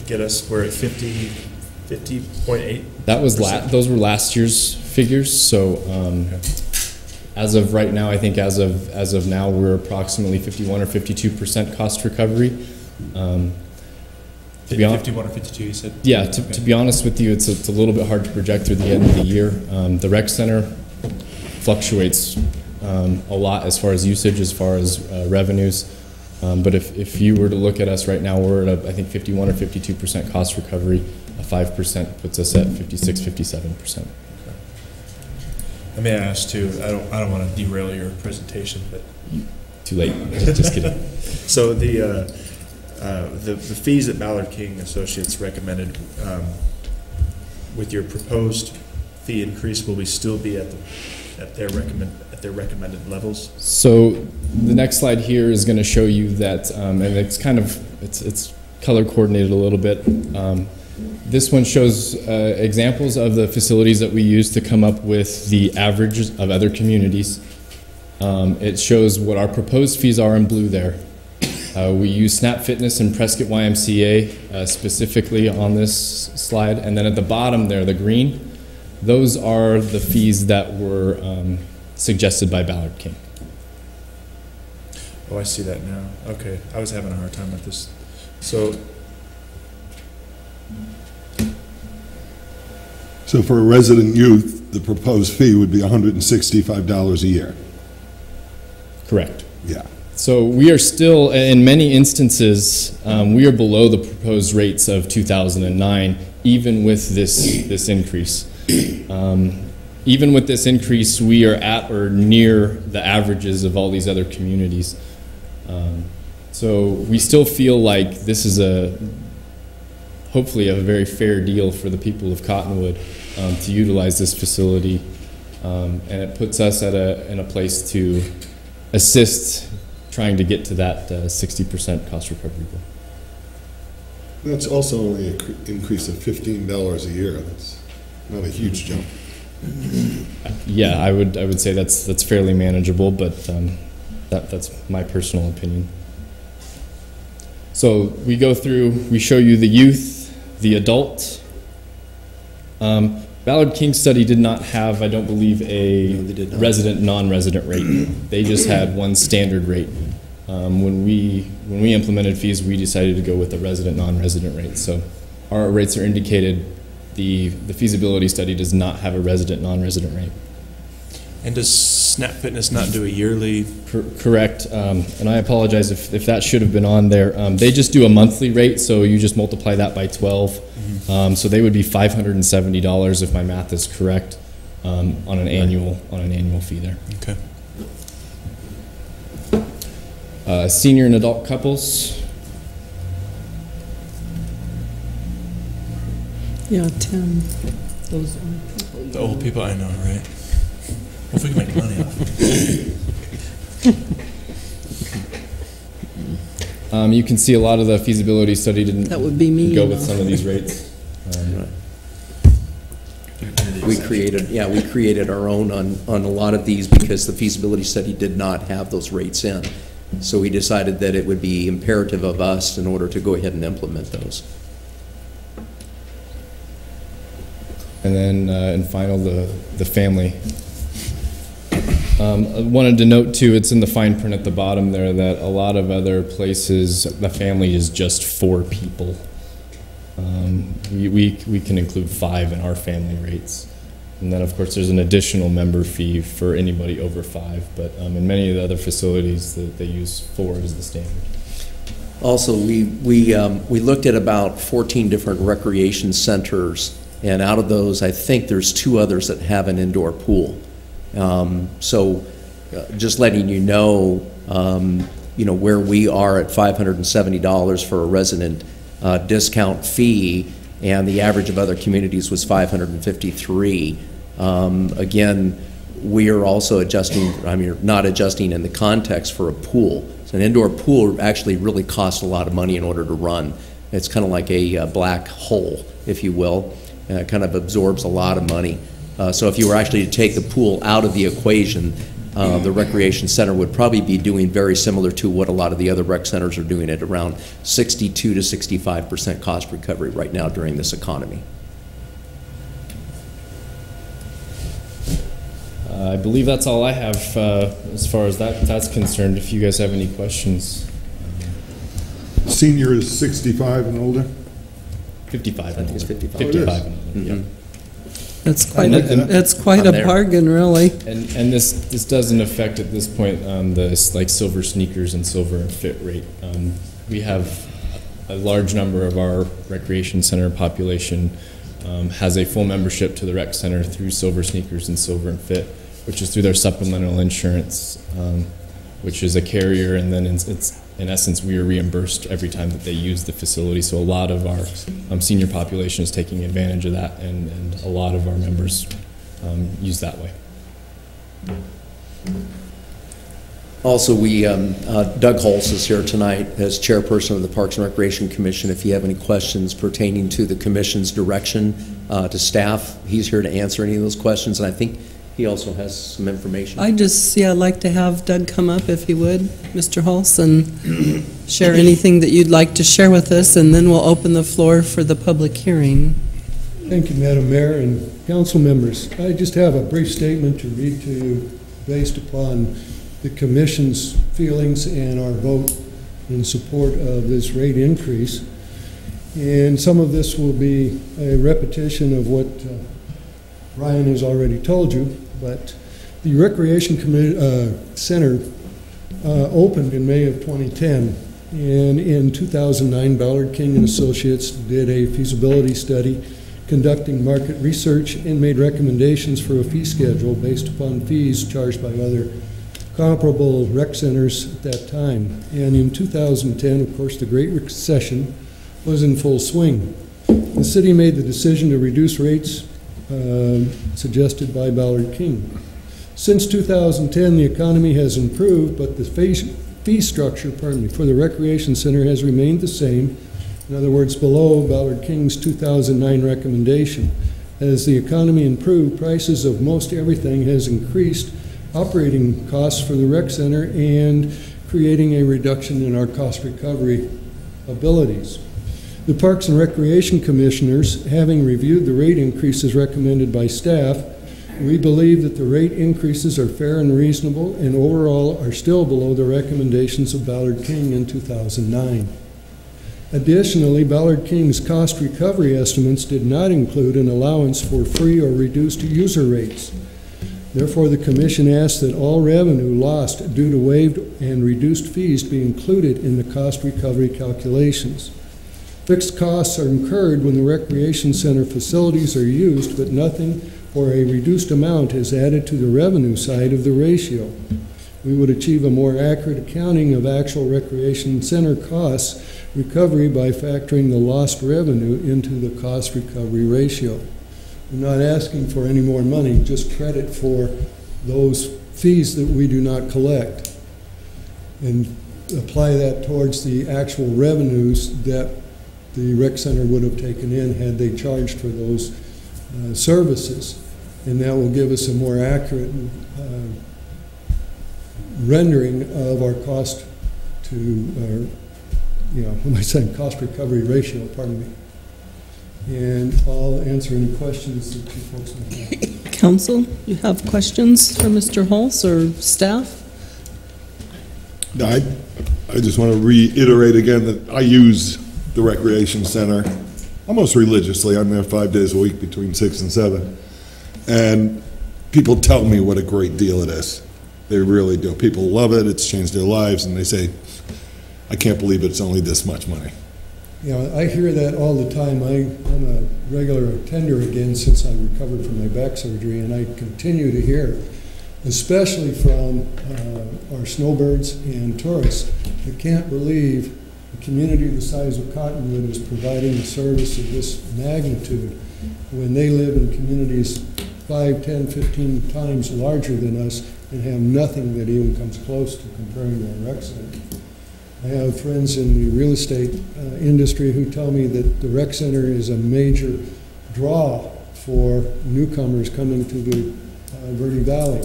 get us? We're at 50.8? That was those were last year's figures. So as of right now, I think as of now, we're approximately 51 or 52% cost recovery. To be 51 or 52, you said? Yeah, to be honest with you, it's a little bit hard to project through the end of the year. The rec center fluctuates a lot as far as usage, as far as revenues. But if you were to look at us right now, we're at I think 51 or 52% cost recovery. A 5% puts us at 56, 57%. I may ask too. I don't want to derail your presentation, but too late. Just kidding. So the fees that Ballard King Associates recommended with your proposed fee increase, will we still be at their recommended levels? So the next slide here is going to show you that, and it's it's color coordinated a little bit. This one shows examples of the facilities that we use to come up with the averages of other communities. It shows what our proposed fees are in blue there. We use Snap Fitness and Prescott YMCA specifically on this slide. And then at the bottom there, the green, those are the fees that were suggested by Ballard King. Oh, I see that now. Okay, I was having a hard time with this. So for a resident youth, the proposed fee would be $165 a year. Correct. Yeah. So we are still, in many instances, we are below the proposed rates of 2009, even with this increase. Even with this increase, we are at or near the averages of all these other communities. So we still feel like this is hopefully a very fair deal for the people of Cottonwood to utilize this facility, and it puts us in a place to assist trying to get to that 60% cost recovery goal. That's also only an increase of $15 a year. That's not a huge jump. Yeah, I would say that's fairly manageable, but that's my personal opinion. So we go through, we show you the youth, the adult. Ballard King study did not have, I don't believe, a resident, non-resident rate. They just had one standard rate. When we implemented fees, we decided to go with a resident, non-resident rate. So our rates are indicated. The feasibility study does not have a resident, non-resident rate. And does Snap Fitness not do a yearly? Correct. And I apologize if that should have been on there. They just do a monthly rate, so you just multiply that by 12. So they would be $570 if my math is correct on an annual fee there. Okay. Senior and adult couples. Yeah, Tim. Those old people. The old people, I know, right? Well, if we can make money off You can see a lot of the feasibility study didn't That would be me, go you with know. some of these rates. We created our own on a lot of these because the feasibility study did not have those rates in. So we decided that it would be imperative of us in order to go ahead and implement those. And then in final, the family. I wanted to note too, it's in the fine print at the bottom there that a lot of other places, the family is just 4 people. We can include 5 in our family rates. And then of course there's an additional member fee for anybody over 5, but in many of the other facilities they use 4 as the standard. Also, we looked at about 14 different recreation centers, and out of those, I think there's 2 others that have an indoor pool. So just letting you know where we are at $570 for a resident discount fee, and the average of other communities was $553. Again, we are also adjusting, not adjusting in the context for a pool. So an indoor pool actually really costs a lot of money in order to run. It's kind of like a black hole, if you will. It kind of absorbs a lot of money. So if you were actually to take the pool out of the equation, the recreation center would probably be doing very similar to what a lot of the other rec centers are doing at around 62 to 65% cost recovery right now during this economy. I believe that's all I have as far as that's concerned. If you guys have any questions. Senior is 65 and older? 55 and older. I think it's 55. 55 and older, yeah. That's quite a bargain, really. And this doesn't affect at this point the like silver sneakers and silver and fit rate. We have a large number of our recreation center population has a full membership to the rec center through silver sneakers and silver and fit, which is through their supplemental insurance, which is a carrier, and then it's in essence we are reimbursed every time that they use the facility. So a lot of our senior population is taking advantage of that, and a lot of our members use that way. Also, Doug Holz is here tonight as chairperson of the Parks and Recreation Commission. If you have any questions pertaining to the commission's direction to staff, he's here to answer any of those questions, and I think he also has some information. I'd like to have Doug come up if he would, Mr. Holz, and share anything that you'd like to share with us, and then we'll open the floor for the public hearing. Thank you, Madam Mayor and council members. I just have a brief statement to read to you based upon the Commission's feelings and our vote in support of this rate increase. And some of this will be a repetition of what Ryan has already told you, but the Recreation Center opened in May of 2010, and in 2009 Ballard King and Associates did a feasibility study conducting market research and made recommendations for a fee schedule based upon fees charged by other comparable rec centers at that time. And in 2010, of course, the Great Recession was in full swing. The city made the decision to reduce rates suggested by Ballard King. Since 2010, the economy has improved, but the fee structure, for the recreation center has remained the same. In other words, below Ballard King's 2009 recommendation. As the economy improved, prices of most everything has increased, operating costs for the rec center, and creating a reduction in our cost recovery abilities. The Parks and Recreation Commissioners, having reviewed the rate increases recommended by staff, we believe that the rate increases are fair and reasonable, and overall are still below the recommendations of Ballard King in 2009. Additionally, Ballard King's cost recovery estimates did not include an allowance for free or reduced user rates. Therefore, the Commission asks that all revenue lost due to waived and reduced fees be included in the cost recovery calculations. Fixed costs are incurred when the recreation center facilities are used, but nothing or a reduced amount is added to the revenue side of the ratio. We would achieve a more accurate accounting of actual recreation center costs recovery by factoring the lost revenue into the cost recovery ratio. We're not asking for any more money, just credit for those fees that we do not collect. And apply that towards the actual revenues that the rec center would have taken in had they charged for those services. And that will give us a more accurate rendering of our cost to our, you know, what am I saying, cost recovery ratio, pardon me. And I'll answer any questions that you folks may have. Council, you have questions for Mr. Hulse or staff? I just want to reiterate again that I use the recreation center almost religiously. I'm there 5 days a week between 6 and 7. And people tell me what a great deal it is. They really do. People love it. It's changed their lives. And they say, I can't believe it's only this much money. You know, I hear that all the time. I'm a regular attender again since I recovered from my back surgery, and I continue to hear it, especially from our snowbirds and tourists that can't believe a community the size of Cottonwood is providing a service of this magnitude when they live in communities 5, 10, 15 times larger than us and have nothing that even comes close to comparing to our rec center. I have friends in the real estate industry who tell me that the rec center is a major draw for newcomers coming to the Verde Valley.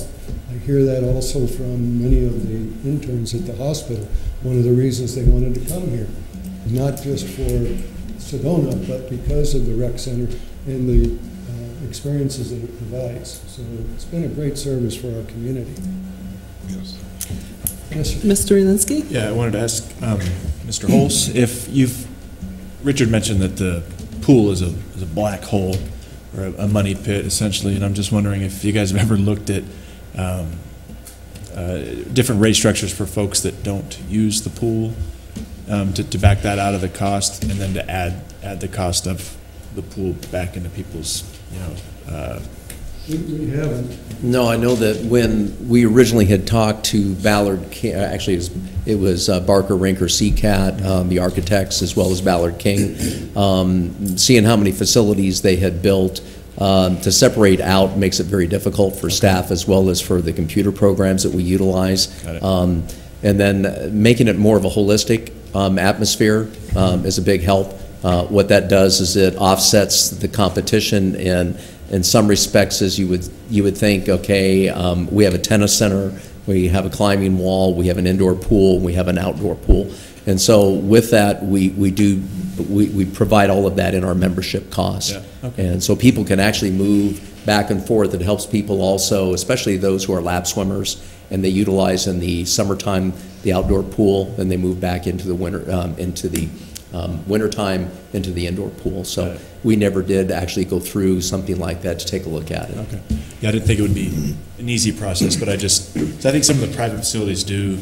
I hear that also from many of the interns at the hospital. One of the reasons they wanted to come here, not just for Sedona, but because of the rec center and the experiences that it provides. So it's been a great service for our community. Yes. Yes, sir. Mr. Elinsky? Yeah, I wanted to ask Mr. Hulse if Richard mentioned that the pool is a black hole or a money pit essentially, and I'm just wondering if you guys have ever looked at different rate structures for folks that don't use the pool to back that out of the cost, and then to add the cost of the pool back into people's, you know. We haven't. No, I know that when we originally had talked to Ballard, actually it was Barker, Rinker, CCAT, the architects, as well as Ballard King, seeing how many facilities they had built, to separate out makes it very difficult for staff as well as for the computer programs that we utilize. And then making it more of a holistic atmosphere is a big help. What that does is it offsets the competition in some respects, as you would think, okay, we have a tennis center, we have a climbing wall, we have an indoor pool, we have an outdoor pool. And so with that, we provide all of that in our membership cost. Yeah, okay. And so people can actually move back and forth. It helps people also, especially those who are lap swimmers, and they utilize in the summertime the outdoor pool, then they move back into the winter, wintertime into the indoor pool. So we never did actually go through something like that to take a look at it. Okay. Yeah, I didn't think it would be an easy process, but I think some of the private facilities do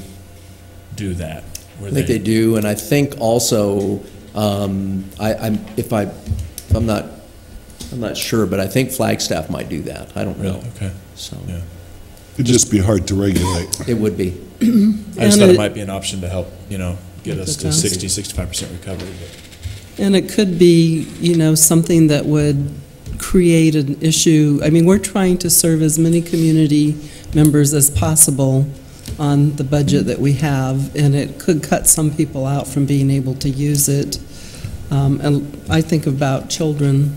that. I think they do, and I think also, I'm not sure, but I think Flagstaff might do that. I don't know. Okay. So yeah. It'd just be hard to regulate. It would be. I just thought it might be an option to help, get us to 60-65% recovery. But. And it could be, something that would create an issue. I mean, we're trying to serve as many community members as possible on the budget that we have, and it could cut some people out from being able to use it. And I think about children,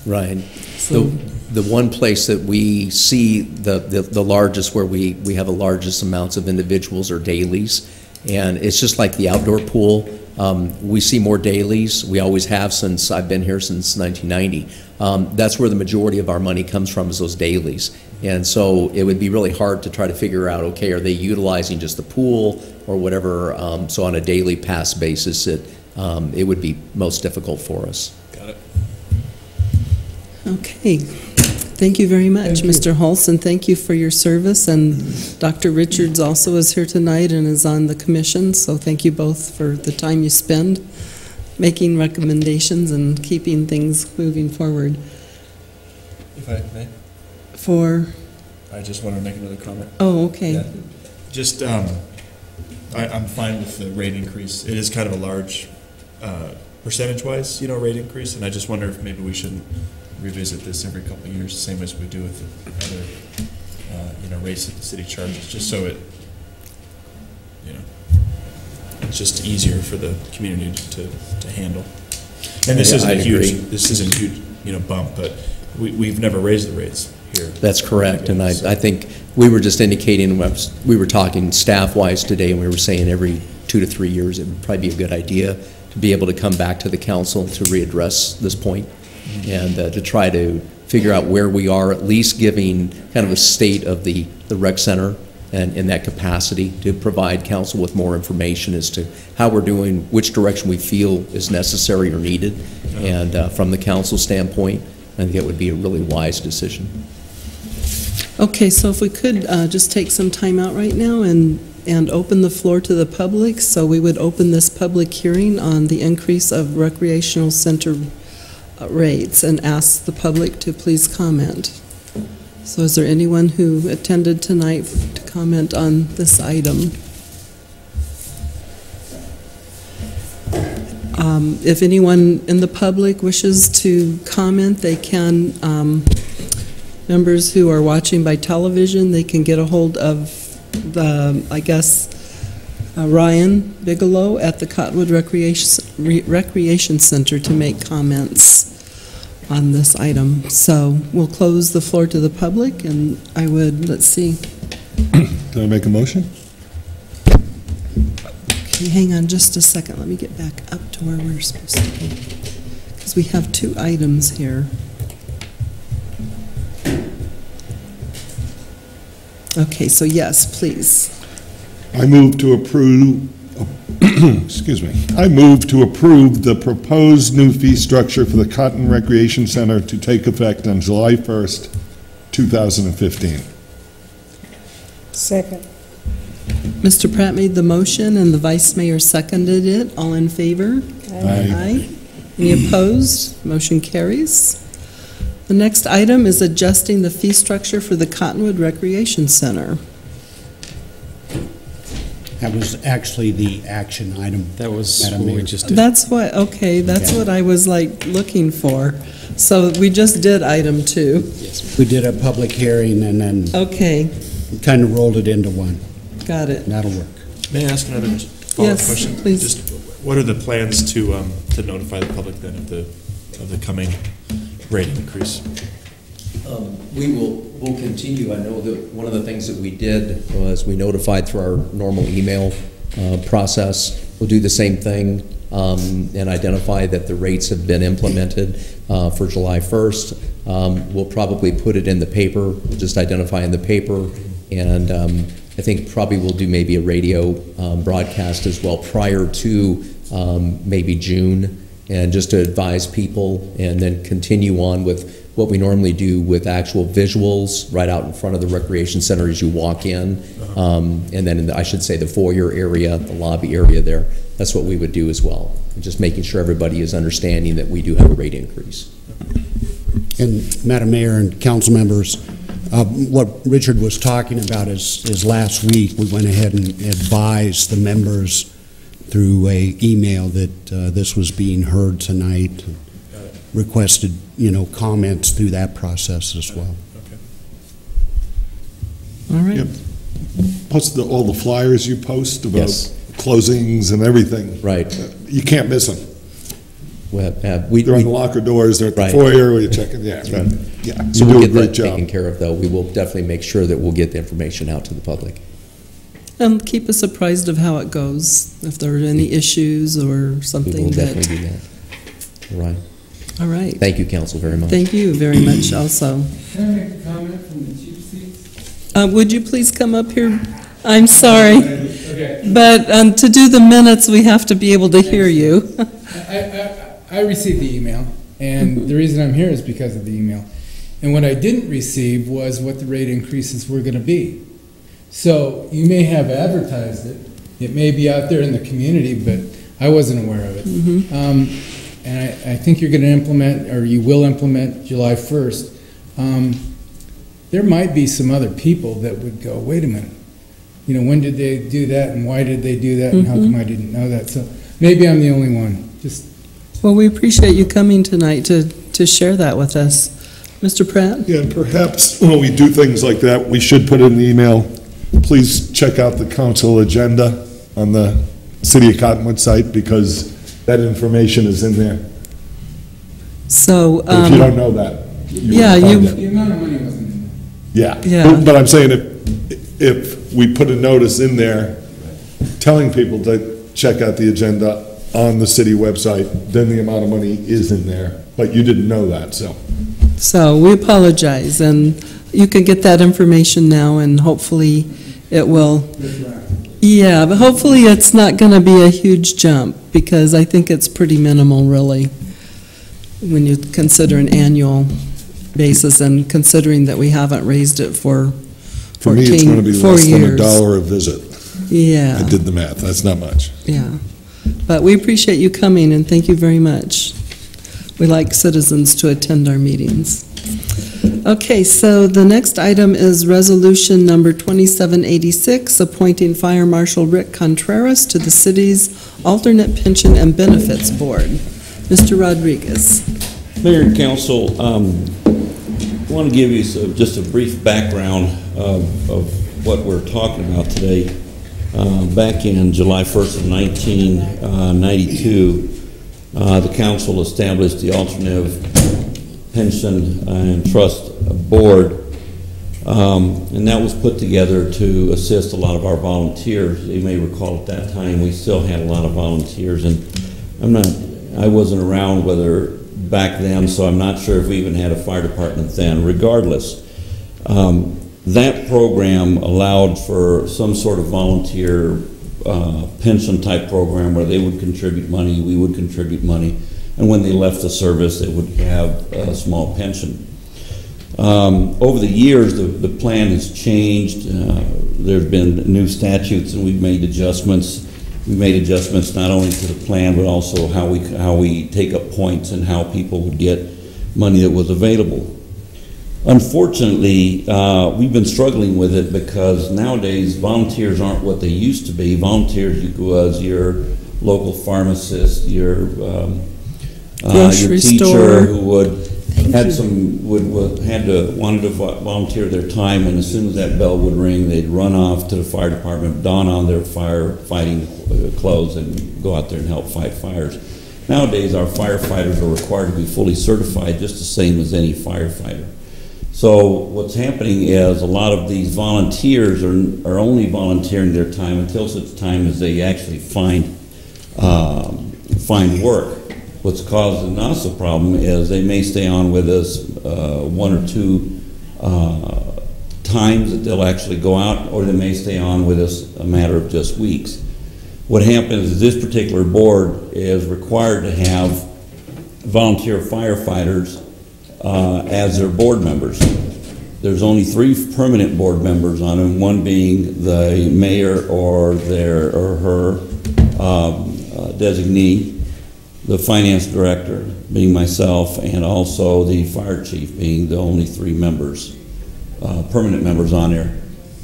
Right. So the one place that we see the largest, where we have the largest amounts of individuals, are dailies. And it's just like the outdoor pool. We see more dailies. We always have since I've been here since 1990. That's where the majority of our money comes from, is those dailies. And so it would be really hard to try to figure out, okay, are they utilizing just the pool or whatever? So on a daily pass basis, it would be most difficult for us. Got it. Okay. Thank you very much, Mr. Hulse, and thank you for your service. And Dr. Richards also is here tonight and is on the commission, so thank you both for the time you spend making recommendations and keeping things moving forward. If I may? I just want to make another comment. Oh, okay. Yeah. Just, I'm fine with the rate increase. It is kind of a large, percentage-wise, rate increase, and I just wonder if maybe we shouldn't revisit this every couple of years, the same as we do with the other, rates that the city charges, just so it, It's just easier for the community to handle. And this isn't a huge, bump, but we've never raised the rates here. That's correct, and I think we were just indicating, we were talking staff-wise today, and we were saying every 2 to 3 years it would probably be a good idea to be able to come back to the council to readdress this point and to try to figure out where we are, at least giving kind of a state of the rec center and in that capacity to provide council with more information as to how we're doing, which direction we feel is necessary or needed. And from the council standpoint, I think it would be a really wise decision. Okay, so if we could just take some time out right now and open the floor to the public. So we would open this public hearing on the increase of recreational center rates and ask the public to please comment. So is there anyone who attended tonight to comment on this item? If anyone in the public wishes to comment, they can, members who are watching by television, they can get a hold of Ryan Bigelow at the Cottonwood Recreation Center to make comments on this item. So we'll close the floor to the public, and I would, let's see. Can I make a motion? Okay, hang on just a second. Let me get back up to where we're supposed to be, because we have 2 items here. Okay, so yes, please. I move to approve, excuse me, I move to approve the proposed new fee structure for the Cotton Recreation Center to take effect on July 1st, 2015. Second. Mr. Pratt made the motion and the Vice Mayor seconded it. All in favor? Aye. Any opposed? Motion carries. The next item is adjusting the fee structure for the Cottonwood Recreation Center. That was actually the action item. That was Madam what we Mayor. just did. That's what, okay, that's what I was like looking for. So we just did item 2. Yes. We did a public hearing and then Okay, kind of rolled it into one. got it. That'll work. May I ask another follow-up Yes, question? please. Just what are the plans to notify the public then of the coming rate increase? We'll continue. I know that one of the things that we did was we notified through our normal email process. We'll do the same thing and identify that the rates have been implemented for July 1st. We'll probably put it in the paper, just identify in the paper, and I think probably we'll do maybe a radio broadcast as well prior to maybe June, and just to advise people, and then continue on with what we normally do with actual visuals right out in front of the recreation center as you walk in, and then in the, I should say, the foyer area, the lobby area there. That's what we would do as well, and just making sure everybody is understanding that we do have a rate increase. And Madam Mayor and council members, what Richard was talking about is last week we went ahead and advised the members through a email that this was being heard tonight. Requested, comments through that process as well. Okay. All right. Yep. Plus all the flyers you post about Yes. closings and everything. Right. You can't miss them. They're on the locker doors, they're at the Right. foyer, where you're checking, yeah. Right. Yeah, So you we'll do a get great that job. taken care of, though. We will definitely make sure that we'll get the information out to the public. And keep us apprised of how it goes, if there are any issues or We something will that. definitely do that. All right. All right. Thank you, council, very much. Thank you very much also. Can I make a comment from the cheap seats? Would you please come up here? I'm sorry. Okay. But to do the minutes, we have to be able to hear you. I received the email, and the reason I'm here is because of the email. And what I didn't receive was what the rate increases were going to be. So you may have advertised it. It may be out there in the community, but I wasn't aware of it. And I think you're going to implement, or you will implement July 1st. There might be some other people that would go, wait a minute, when did they do that, and why did they do that, and how come I didn't know that? So maybe I'm the only one. Well, we appreciate you coming tonight to share that with us. Mr. Pratt? Yeah, and perhaps when we do things like that, we should put in an email, please check out the council agenda on the City of Cottonwood site, because that information is in there. So, But if you don't know that. yeah, won't find you, it. The amount of money wasn't in Yeah. Yeah. But I'm saying if we put a notice in there telling people to check out the agenda on the city website, then the amount of money is in there, but you didn't know that, so. so we apologize, and you can get that information now, and hopefully it will, yeah, but hopefully it's not going to be a huge jump, because I think it's pretty minimal, really, when you consider an annual basis, and considering that we haven't raised it for For me, it's going to be 4 less than years. $1 a visit. Yeah. I did the math, that's not much. Yeah, but we appreciate you coming, and thank you very much. We like citizens to attend our meetings. Okay, so the next item is resolution number 2786, appointing Fire Marshal Rick Contreras to the city's alternate pension and benefits board. Mr. Rodriguez. Mayor and Council, I want to give you just a brief background of what we're talking about today. Back in July 1st of 1992, the council established the Alternative Pension and Trust Board, and that was put together to assist a lot of our volunteers. You may recall at that time we still had a lot of volunteers, and I wasn't around back then, so I'm not sure if we even had a fire department then. Regardless, that program allowed for some sort of volunteer pension type program where they would contribute money, we would contribute money, and when they left the service, they would have a small pension. Over the years, the plan has changed. There's been new statutes, and we've made adjustments. We made adjustments not only to the plan, but also how we take up points and how people would get money that was available. Unfortunately, we've been struggling with it because nowadays volunteers aren't what they used to be. Volunteers was your local pharmacist, your grocery teacher store who wanted to volunteer their time, and as soon as that bell would ring, they'd run off to the fire department, don on their firefighting clothes, and go out there and help fight fires. Nowadays, our firefighters are required to be fully certified, just the same as any firefighter. So what's happening is a lot of these volunteers are only volunteering their time until such time as they actually find work. What's causing us a problem is they may stay on with us 1 or 2 times that they'll actually go out, or they may stay on with us a matter of just weeks. What happens is this particular board is required to have volunteer firefighters as their board members. There's only 3 permanent board members on them, one being the mayor or her designee, the finance director being myself, and also the fire chief being the only 3 members, permanent members on there.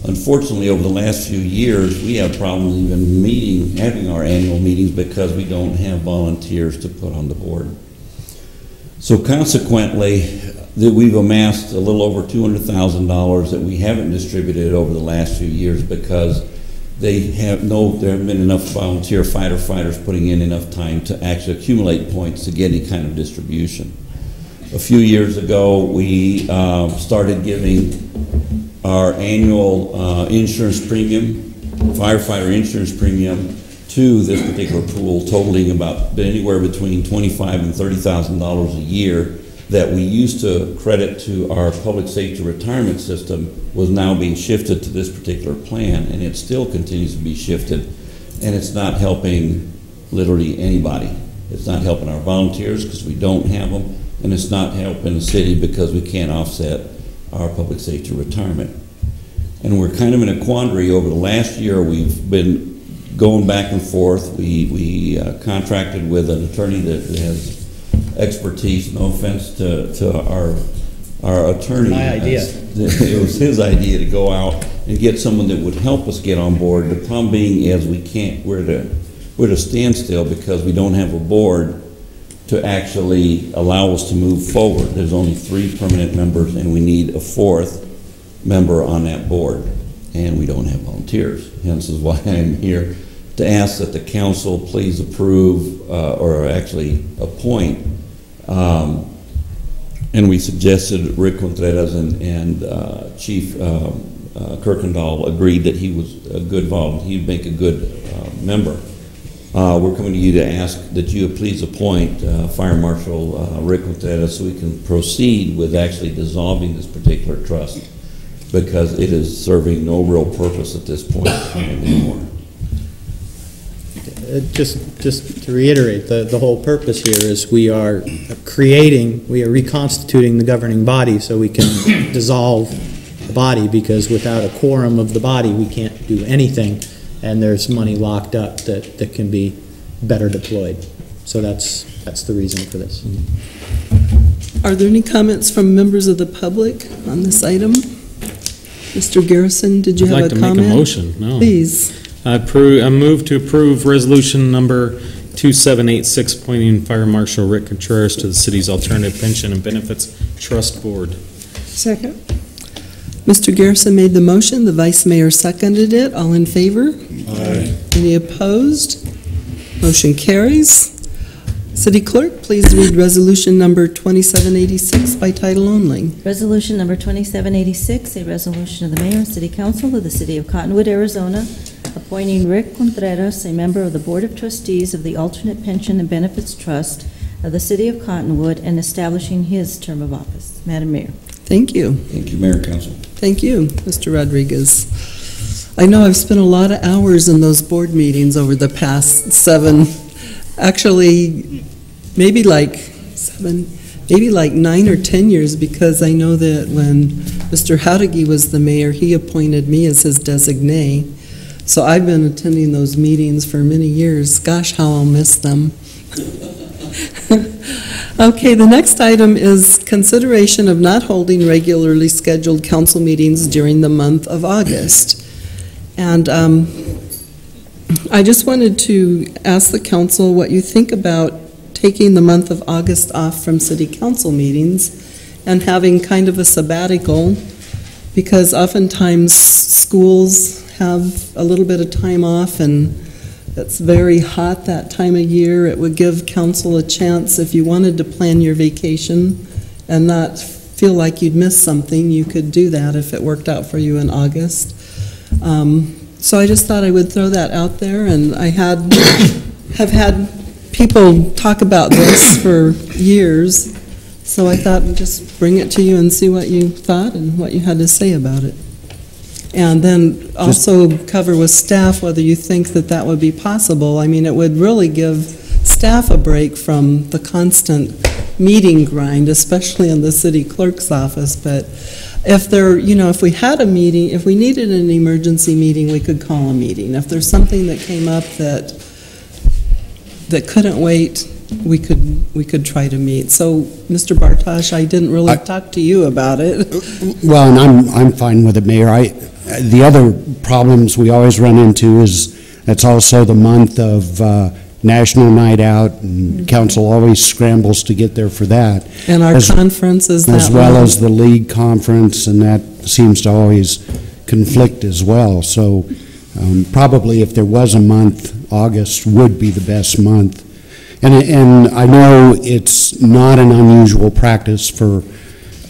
Unfortunately, over the last few years, we have problems even having our annual meetings because we don't have volunteers to put on the board. So consequently, we've amassed a little over $200,000 that we haven't distributed over the last few years because there haven't been enough volunteer firefighters putting in enough time to actually accumulate points to get any kind of distribution. A few years ago, we started giving our annual insurance premium, firefighter insurance premium, to this particular pool, totaling about anywhere between $25,000 and $30,000 a year that we used to credit to our public safety retirement system was now being shifted to this particular plan, and it still continues to be shifted, and it's not helping literally anybody. It's not helping our volunteers because we don't have them, and it's not helping the city because we can't offset our public safety retirement. And we're kind of in a quandary. Over the last year, we've been going back and forth. We contracted with an attorney that has expertise. No offense to our attorney. My idea. It was his idea to go out and get someone that would help us get on board. The problem being is we're at a standstill because we don't have a board to actually allow us to move forward. There's only 3 permanent members, and we need a 4th member on that board, and we don't have volunteers. Hence is why I'm here to ask that the council please approve or actually appoint. And we suggested Rick Contreras and Chief Kirkendall agreed that he was a good volunteer. He'd make a good member. We're coming to you to ask that you please appoint Fire Marshal Rick Contreras so we can proceed with actually dissolving this particular trust, because it is serving no real purpose at this point anymore. Just to reiterate, the whole purpose here is we are reconstituting the governing body so we can dissolve the body, because without a quorum of the body, we can't do anything, and there's money locked up that can be better deployed. So that's the reason for this. Are there any comments from members of the public on this item? Mr. Garrison, did you have a comment? I'd like to make a motion. No. Please. I move to approve resolution number 2786, appointing Fire Marshal Rick Contreras to the city's Alternative Pension and Benefits Trust Board. Second. Mr. Garrison made the motion. The Vice Mayor seconded it. All in favor? Aye. Any opposed? Motion carries. City Clerk, please read resolution number 2786 by title only. Resolution number 2786, a resolution of the Mayor and City Council of the City of Cottonwood, Arizona, appointing Rick Contreras, a member of the Board of Trustees of the Alternate Pension and Benefits Trust of the City of Cottonwood, and establishing his term of office. Madam Mayor. Thank you. Thank you, Mayor and Council. Thank you, Mr. Rodriguez. I know I've spent a lot of hours in those board meetings over the past actually, maybe like 9 or 10 years, because I know that when Mr. Howdeggy was the mayor, he appointed me as his designee. So I've been attending those meetings for many years. Gosh, how I'll miss them. Okay, the next item is consideration of not holding regularly scheduled council meetings during the month of August. And I just wanted to ask the council what you think about taking the month of August off from city council meetings and having kind of a sabbatical, because oftentimes schools have a little bit of time off and it's very hot that time of year. It would give council a chance, if you wanted to plan your vacation and not feel like you'd miss something, you could do that if it worked out for you in August. So I just thought I would throw that out there, and I have had people talk about this for years, so I thought I'd just bring it to you and see what you thought and what you had to say about it. And then also cover with staff whether you think that that would be possible. I mean, it would really give staff a break from the constant meeting grind, especially in the city clerk's office. But if there, if we had a meeting, if we needed an emergency meeting, we could call a meeting. If there's something that came up that couldn't wait, we could try to meet. So, Mr. Bartosh, I didn't really talk to you about it. Well, and I'm fine with it, Mayor. The other problems we always run into is it's also the month of National Night Out, and council always scrambles to get there for that. And our conference is that as well as the league conference, and that seems to always conflict as well. So probably if there was a month, August would be the best month. And I know it's not an unusual practice for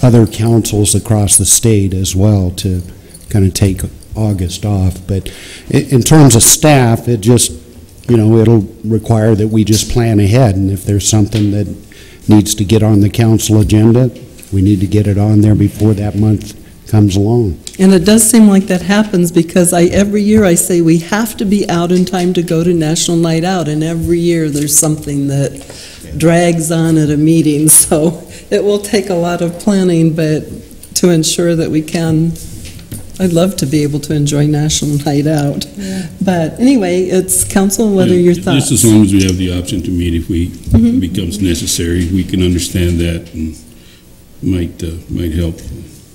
other councils across the state as well to kind of take August off. But in terms of staff, it just, it'll require that we just plan ahead. And if there's something that needs to get on the council agenda, we need to get it on there before that month comes along. And it does seem like that happens, because every year I say we have to be out in time to go to National Night Out, and every year there's something that drags on at a meeting. So it will take a lot of planning, but to ensure that we can, I'd love to be able to enjoy National Night Out. Yeah. But anyway, it's council, what are your thoughts? Just as long as we have the option to meet if it becomes necessary, we can understand that and might help.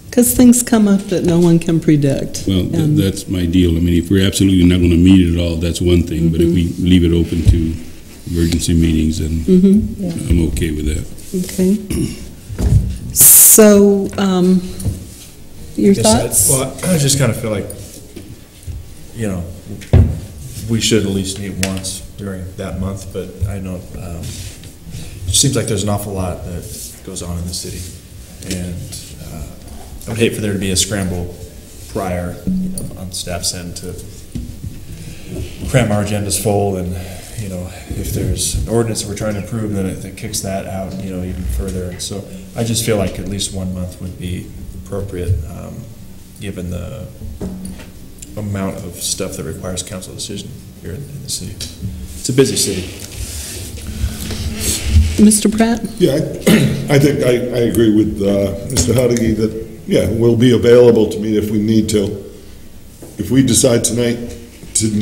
Because things come up that no one can predict. Well, that's my deal. I mean, if we're absolutely not going to meet at all, that's one thing. But if we leave it open to emergency meetings, then I'm okay with that. Okay. So, your thoughts? I just kind of feel like, we should at least meet once during that month, but I know it seems like there's an awful lot that goes on in the city, and I would hate for there to be a scramble prior, on staff's end to cram our agendas full, and if there's an ordinance that we're trying to approve, then it kicks that out, even further. And so I just feel like at least 1 month would be appropriate, given the amount of stuff that requires council decision here in the city. It's a busy city. Mr. Pratt? Yeah, I think I agree with Mr. Huddy that, yeah, we'll be available to meet if we need to. If we decide tonight to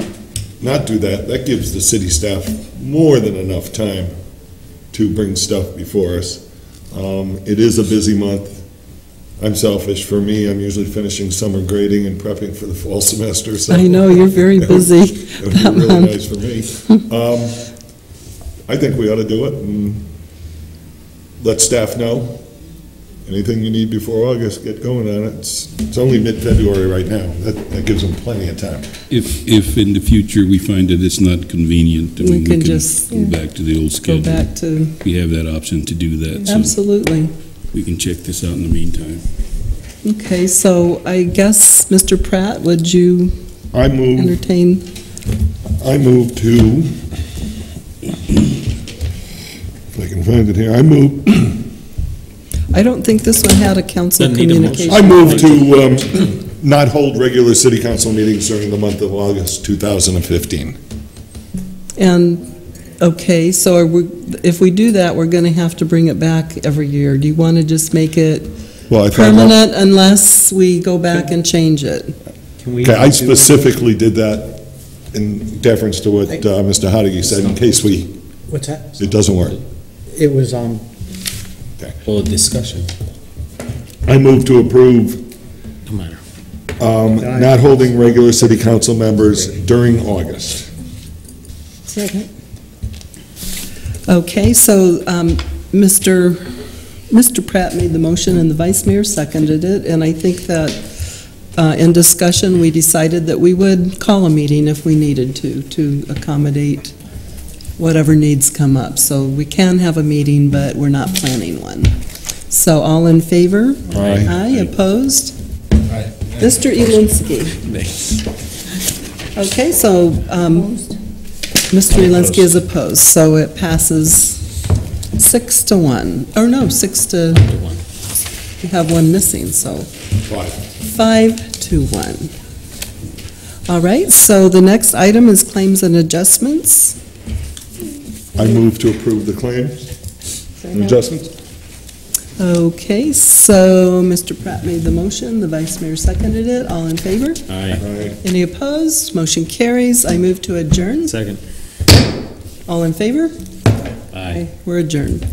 not do that, that gives the city staff more than enough time to bring stuff before us. It is a busy month. I'm selfish. For me, I'm usually finishing summer grading and prepping for the fall semester. So I know, you're very busy. It would be really nice for me. I think we ought to do it and let staff know. Anything you need before August, get going on it. It's only mid-February right now. That gives them plenty of time. If in the future we find that it's not convenient, we can just go back to the old schedule. Go back to. We have that option to do that. Absolutely. So we can check this out in the meantime. Okay, so I guess, Mr. Pratt, would you entertain? I move to, if I can find it here, I don't think this one had a council communication. I move to not hold regular city council meetings during the month of August 2015. And, okay, so if we do that, we're going to have to bring it back every year. Do you want to just make it permanent unless we go back and change it? Okay, I specifically did that in deference to what Mr. Hodeggy said, in case What's that? it doesn't work. It was Well, discussion. I move to approve not holding regular city council members during August. Second. Okay, so Mr. Pratt made the motion and the vice mayor seconded it, and I think that in discussion we decided that we would call a meeting if we needed to accommodate whatever needs come up. So we can have a meeting, but we're not planning one. So all in favor? Aye. Aye. Opposed? Aye. Mr. Elinsky. Okay, so Mr. Elinsky is opposed, so it passes 6-1. Or no, 6-1. We have one missing, so 5-1. All right, so the next item is claims and adjustments. I move to approve the claims and adjustments. Okay, so Mr. Pratt made the motion, the vice mayor seconded it. All in favor? Aye. Any opposed? Motion carries. I move to adjourn. Second. All in favor? Aye. We're adjourned.